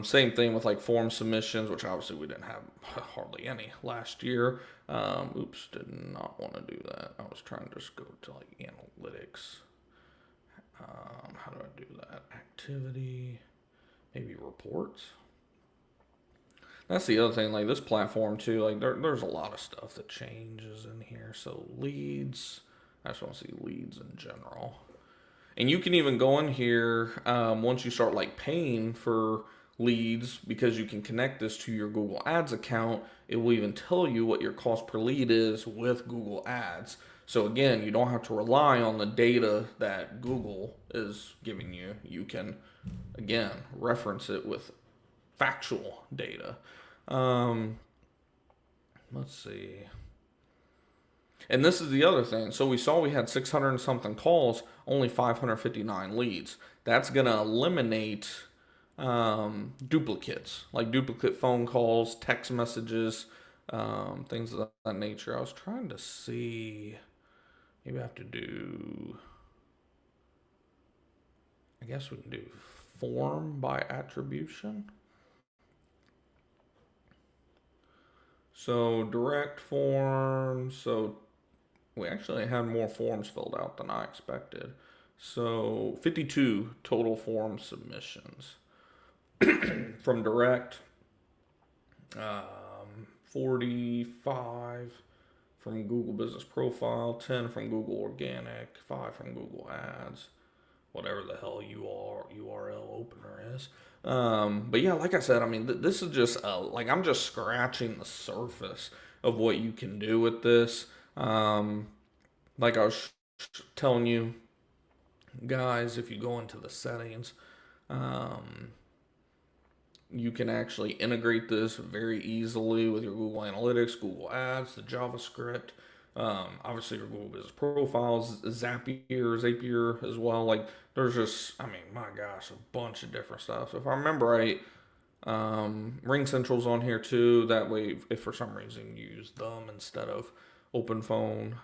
Same thing with like form submissions, which obviously we didn't have hardly any last year. Oops, did not want to do that. I was trying to just go to like analytics. How do I do that? Activity, maybe reports. That's the other thing, like this platform too, like there's a lot of stuff that changes in here. So leads, I just want to see leads in general. And you can even go in here once you start like paying for leads, because you can connect this to your Google Ads account. It will even tell you what your cost per lead is with Google Ads. So again, you don't have to rely on the data that Google is giving you. You can, again, reference it with factual data. let's see. And this is the other thing. So we saw we had 600 and something calls, only 559 leads. That's going to eliminate duplicates, like duplicate phone calls, text messages, things of that nature. I was trying to see, maybe I have to do, I guess we can do form by attribution. So direct form, so we actually had more forms filled out than I expected. So 52 total form submissions from direct, 45 from Google Business Profile, 10 from Google Organic, 5 from Google Ads, whatever the hell URL opener is. But yeah, like I said, I mean, this is just like I'm just scratching the surface of what you can do with this. Like I was telling you guys, if you go into the settings, you can actually integrate this very easily with your Google Analytics, Google Ads, the JavaScript, obviously your Google Business Profiles, Zapier as well. Like there's just, I mean, my gosh, a bunch of different stuff. So if I remember right, Ring Central's on here too. That way, if for some reason you use them instead of OpenPhone,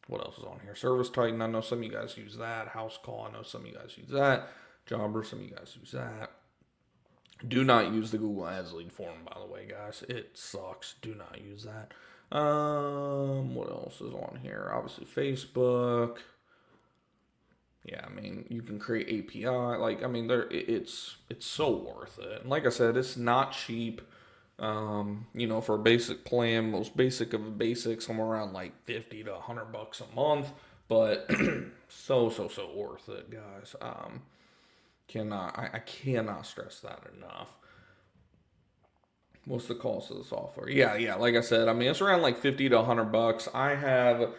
what else is on here? Service Titan, I know some of you guys use that. House Call, I know some of you guys use that. Jobber, some of you guys use that. Do not use the Google Ads lead form, by the way, guys. It sucks. Do not use that. What else is on here? Obviously, Facebook. Yeah, I mean, you can create API. Like, I mean, it's so worth it. And like I said, it's not cheap. For a basic plan, most basic of a basic, somewhere around like 50 to $100 a month. But so worth it, guys. I cannot stress that enough. What's the cost of the software? Yeah. Like I said, I mean it's around like 50 to $100. I have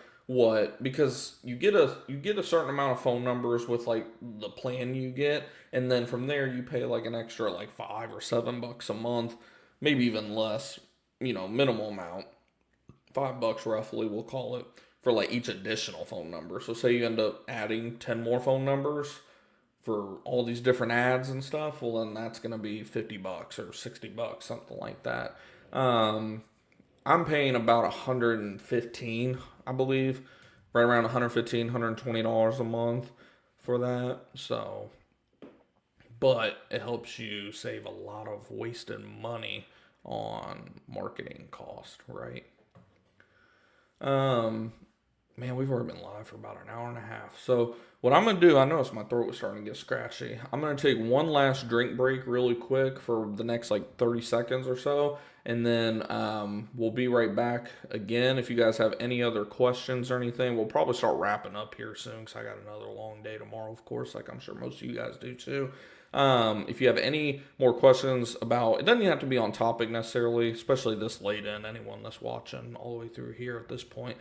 because you get a certain amount of phone numbers with like the plan you get, and then from there you pay like an extra like $5 or $7 a month, maybe even less. Minimal amount, $5 roughly, we'll call it, for like each additional phone number. So say you end up adding 10 more phone numbers for all these different ads and stuff, well then that's gonna be $50 or $60, something like that. I'm paying about 115, I believe, right around 115, $120 a month for that. So, but it helps you save a lot of wasted money on marketing cost, right? Man, we've already been live for about an hour and a half. So what I'm going to do, I noticed my throat was starting to get scratchy. I'm going to take one last drink break really quick for the next like 30 seconds or so. And then we'll be right back again. If you guys have any other questions or anything, we'll probably start wrapping up here soon because I got another long day tomorrow, of course, like I'm sure most of you guys do too. If you have any more questions about, it doesn't have to be on topic necessarily, especially this late in, anyone that's watching all the way through here at this point.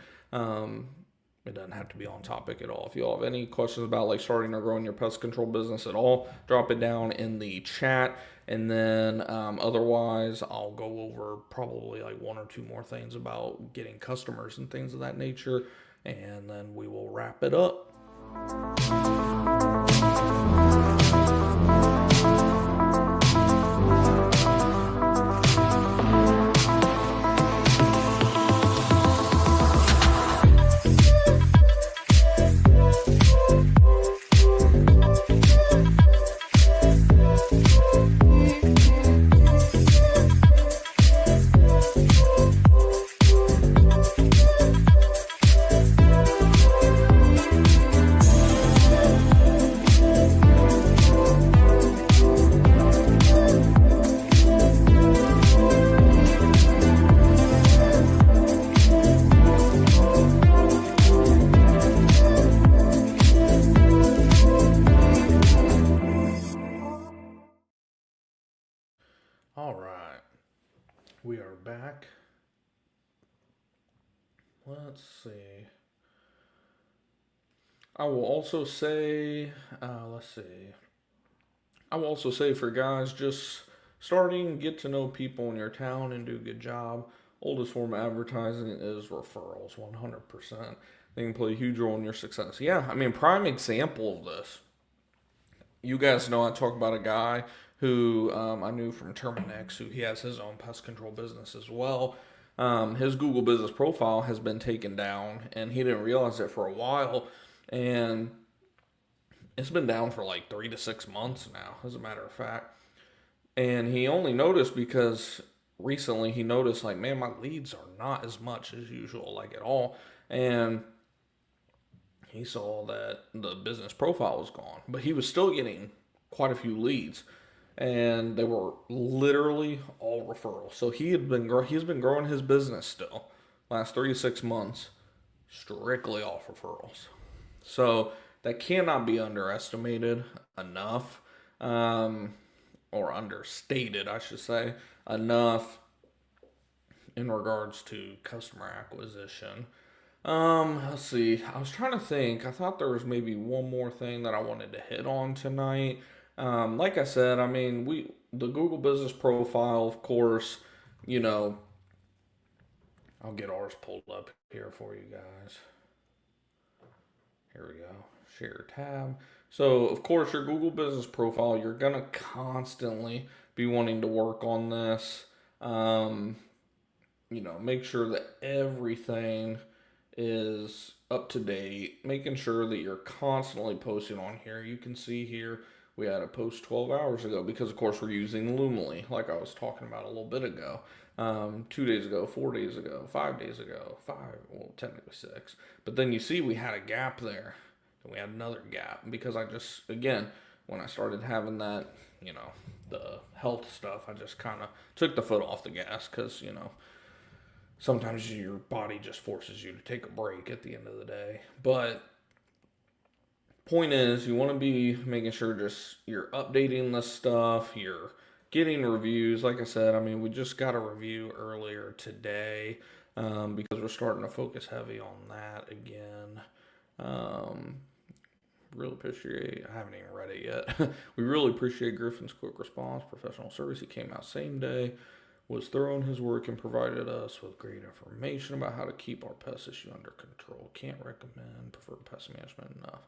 It doesn't have to be on topic at all. If you all have any questions about like starting or growing your pest control business at all, drop it down in the chat. And then otherwise, I'll go over probably like one or two more things about getting customers and things of that nature. And then we will wrap it up. All right, we are back. Let's see. I will also say, for guys just starting, get to know people in your town and do a good job. oldest form of advertising is referrals, 100%. They can play a huge role in your success. Yeah, I mean, prime example of this. You guys know I talk about a guy who I knew from Terminix, who he has his own pest control business as well. His Google business profile has been taken down, and he didn't realize it for a while. And it's been down for like 3 to 6 months now, as a matter of fact. And he only noticed because recently he noticed, like, man, my leads are not as much as usual, like at all. And he saw that the business profile was gone, but he was still getting quite a few leads, and they were literally all referrals. So he's been growing his business still, last 3 to 6 months, strictly off referrals. So that cannot be underestimated enough, or understated, I should say, enough in regards to customer acquisition. Let's see. I was trying to think. I thought there was maybe one more thing that I wanted to hit on tonight. Like I said, I mean, the Google Business Profile, of course, you know, I'll get ours pulled up here for you guys. Here we go. Share tab. So, of course, your Google Business Profile, you're gonna constantly be wanting to work on this. Make sure that everything is up to date, making sure that you're constantly posting on here. You can see here we had a post 12 hours ago because, of course, we're using Loomly, like I was talking about a little bit ago. 2 days ago, 4 days ago, 5 days ago, well, technically 6. But then you see we had a gap there, and we had another gap because again, when I started having that, the health stuff, I just kind of took the foot off the gas because, sometimes your body just forces you to take a break at the end of the day. But point is, you want to be making sure just you're updating this stuff, you're getting reviews. Like I said, I mean, we just got a review earlier today because we're starting to focus heavy on that again. Really appreciate, I haven't even read it yet. We really appreciate Griffin's quick response, professional service. He came out same day, was thorough in his work, and provided us with great information about how to keep our pest issue under control. Can't recommend preferred pest management enough.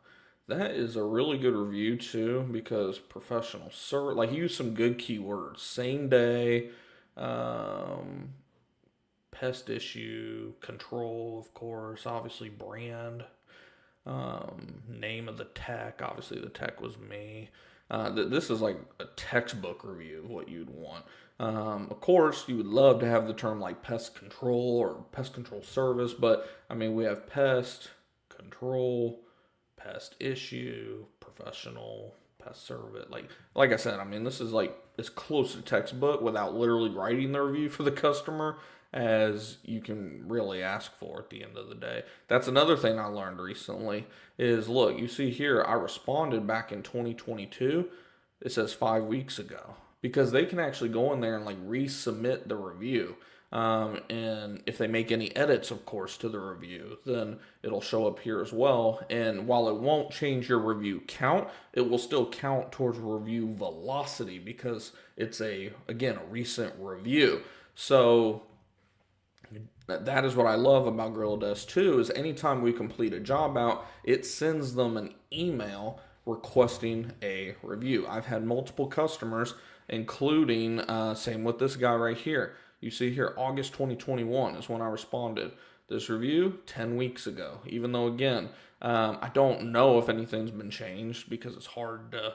That is a really good review too, because professional service, like, he used some good keywords. Same day, pest issue, control, of course, obviously brand, name of the tech. Obviously the tech was me. This is like a textbook review of what you'd want. Of course, you would love to have the term like pest control or pest control service, but I mean, we have pest control, pest issue, professional, pest service. Like I said, I mean, this is like as close to textbook without literally writing the review for the customer as you can really ask for at the end of the day. That's another thing I learned recently is, look, you see here, I responded back in 2022. It says 5 weeks ago because they can actually go in there and like resubmit the review. And if they make any edits, of course, to the review, then it'll show up here as well. And while it won't change your review count, it will still count towards review velocity because it's again, a recent review. So that is what I love about GorillaDesk too, is anytime we complete a job out, it sends them an email requesting a review. I've had multiple customers, including, same with this guy right here. You see here, August 2021 is when I responded. This review, 10 weeks ago. Even though, again, I don't know if anything's been changed because it's hard to,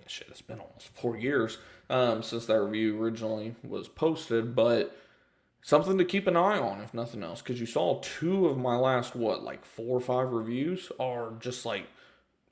shit, it's been almost 4 years since that review originally was posted, but something to keep an eye on, if nothing else, because you saw 2 of my last, 4 or 5 reviews are just like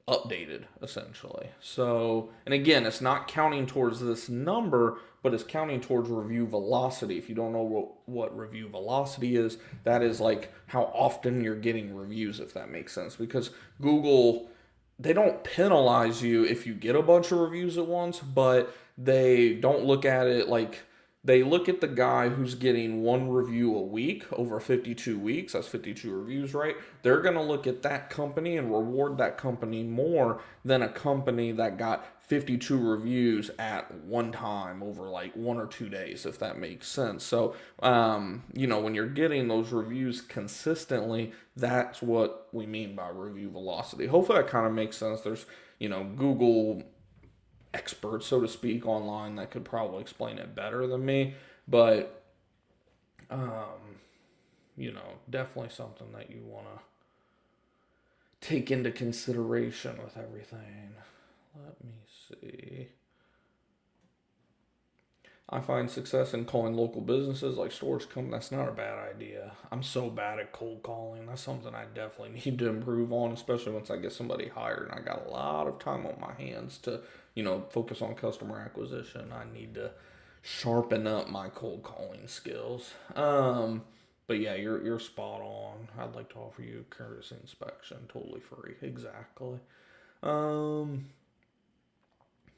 updated, essentially. So, and again, it's not counting towards this number, but it's counting towards review velocity. If you don't know what review velocity is, that is like how often you're getting reviews, if that makes sense. Because Google, they don't penalize you if you get a bunch of reviews at once, but they don't look at it like, they look at the guy who's getting 1 review a week over 52 weeks. That's 52 reviews, right? They're going to look at that company and reward that company more than a company that got 52 reviews at one time over like 1 or 2 days, if that makes sense. So, when you're getting those reviews consistently, that's what we mean by review velocity. Hopefully that kind of makes sense. There's, Google experts, so to speak, online that could probably explain it better than me. But, definitely something that you want to take into consideration with everything. Let me see. I find success in calling local businesses like stores come. That's not a bad idea. I'm so bad at cold calling. That's something I definitely need to improve on, especially once I get somebody hired and I got a lot of time on my hands to, focus on customer acquisition. I need to sharpen up my cold calling skills. But yeah, you're spot on. I'd like to offer you a courtesy inspection, totally free. Exactly. Um,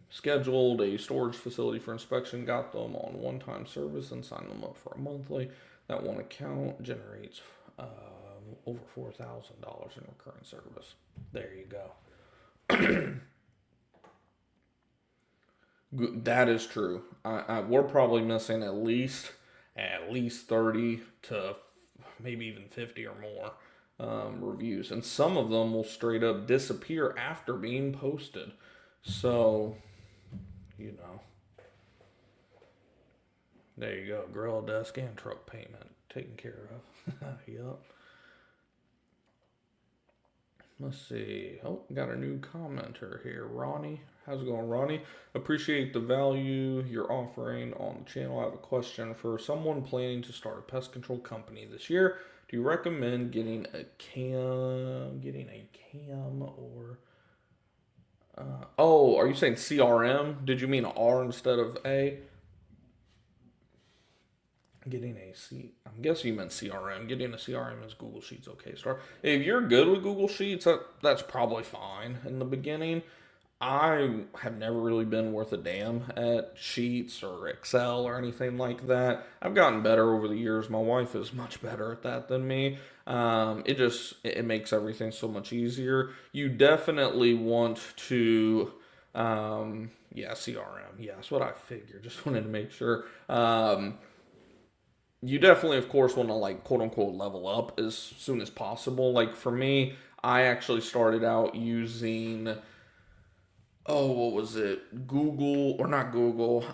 Scheduled a storage facility for inspection, got them on one-time service, and signed them up for a monthly. That one account generates over $4,000 in recurring service. There you go. That is true. We're probably missing at least 30 to maybe even 50 or more reviews, and some of them will straight up disappear after being posted. So, there you go. GorillaDesk and truck payment taken care of. Yup. Let's see. Oh, got a new commenter here. Ronnie. How's it going, Ronnie? Appreciate the value you're offering on the channel. I have a question for someone planning to start a pest control company this year. Do you recommend getting a cam or are you saying CRM? Did you mean R instead of A? I'm guessing you meant CRM. Getting a CRM is Google Sheets. Okay, start. If you're good with Google Sheets, that's probably fine in the beginning. I have never really been worth a damn at Sheets or Excel or anything like that. I've gotten better over the years. My wife is much better at that than me. It makes everything so much easier. You definitely want to, CRM. Yeah, that's what I figured. Just wanted to make sure. You definitely, of course, want to like quote unquote level up as soon as possible. Like for me, I actually started out using what was it? Google or not Google?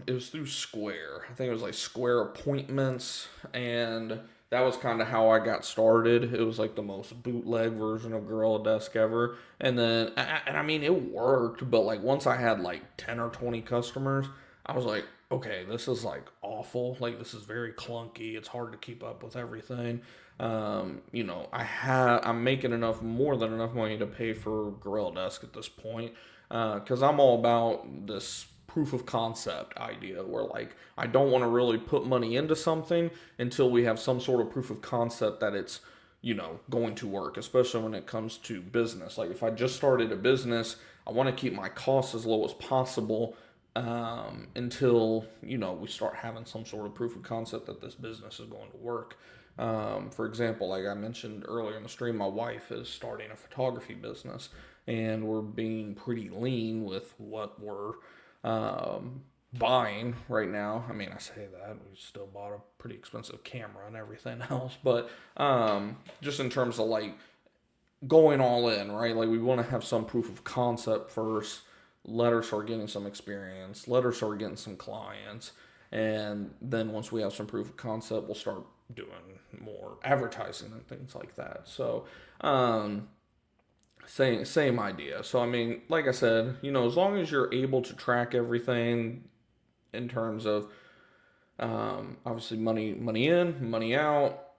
It was through Square. I think it was like Square Appointments, and that was kind of how I got started. It was like the most bootleg version of GorillaDesk ever, and then I mean it worked, but like once I had like 10 or 20 customers, I was like, okay, this is like awful. Like this is very clunky. It's hard to keep up with everything. I'm making more than enough money to pay for GorillaDesk at this point, because I'm all about this proof of concept idea where like I don't want to really put money into something until we have some sort of proof of concept that it's going to work, especially when it comes to business. Like if I just started a business, I want to keep my costs as low as possible until we start having some sort of proof of concept that this business is going to work. For example, like I mentioned earlier in the stream, my wife is starting a photography business, and we're being pretty lean with what we're buying right now. I mean, I say that we still bought a pretty expensive camera and everything else, but just in terms of like going all in, right? Like we want to have some proof of concept first. Let her start getting some experience. Let her start getting some clients. And then once we have some proof of concept, we'll start doing more advertising and things like that. So, same idea. So, I mean, like I said, as long as you're able to track everything in terms of obviously money in, money out,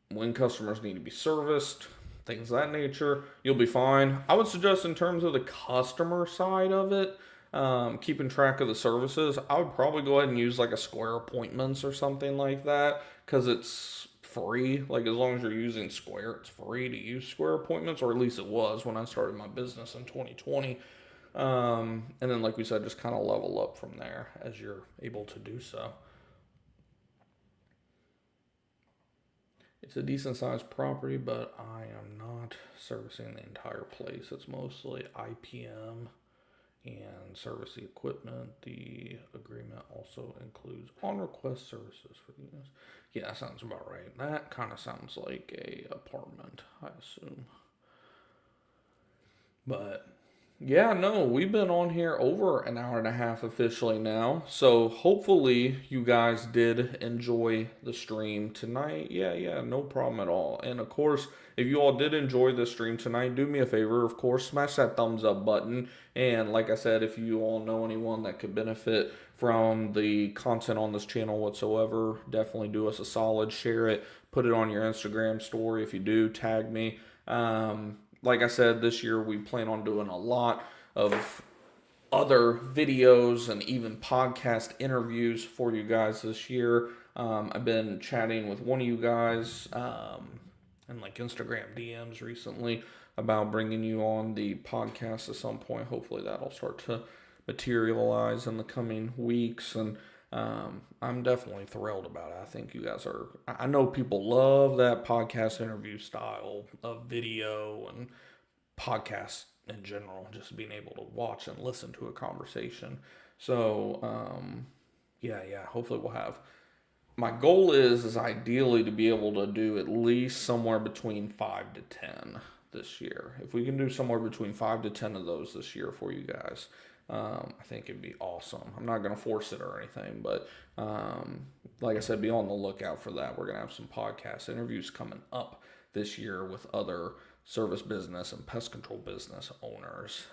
when customers need to be serviced, things of that nature, you'll be fine. I would suggest in terms of the customer side of it, keeping track of the services, I would probably go ahead and use like a Square Appointments or something like that, because it's free. Like as long as you're using Square, it's free to use Square Appointments, or at least it was when I started my business in 2020. And then like we said, just kind of level up from there as you're able to do so. It's a decent sized property, but I am not servicing the entire place. It's mostly IPM and service the equipment. The agreement also includes on-request services for the units. Yeah, that sounds about right. That kind of sounds like a apartment, I assume. But yeah, no, we've been on here over an hour and a half officially now. So hopefully you guys did enjoy the stream tonight. Yeah, no problem at all. And of course, if you all did enjoy the stream tonight, do me a favor, of course, smash that thumbs up button. And like I said, if you all know anyone that could benefit from the content on this channel whatsoever, definitely do us a solid, share it, put it on your Instagram story. If you do, tag me. Like I said, this year we plan on doing a lot of other videos and even podcast interviews for you guys this year. I've been chatting with one of you guys in like Instagram DMs recently about bringing you on the podcast at some point. Hopefully that'll start to materialize in the coming weeks, and I'm definitely thrilled about it. I think you guys are, I know people love that podcast interview style of video and podcasts in general, just being able to watch and listen to a conversation. So, yeah, hopefully we'll have, my goal is ideally to be able to do at least somewhere between 5 to 10 this year. If we can do somewhere between 5 to 10 of those this year for you guys, I think it'd be awesome. I'm not going to force it or anything, but like I said, be on the lookout for that. We're going to have some podcast interviews coming up this year with other service business and pest control business owners.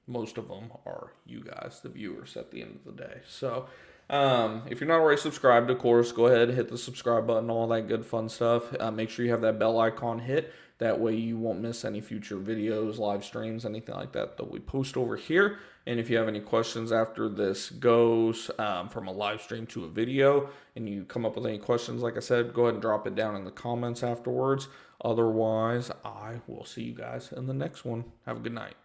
Most of them are you guys, the viewers, at the end of the day. So if you're not already subscribed, of course, go ahead, hit the subscribe button, all that good fun stuff. Make sure you have that bell icon hit. That way you won't miss any future videos, live streams, anything like that we post over here. And if you have any questions after this goes from a live stream to a video, and you come up with any questions, like I said, go ahead and drop it down in the comments afterwards. Otherwise, I will see you guys in the next one. Have a good night.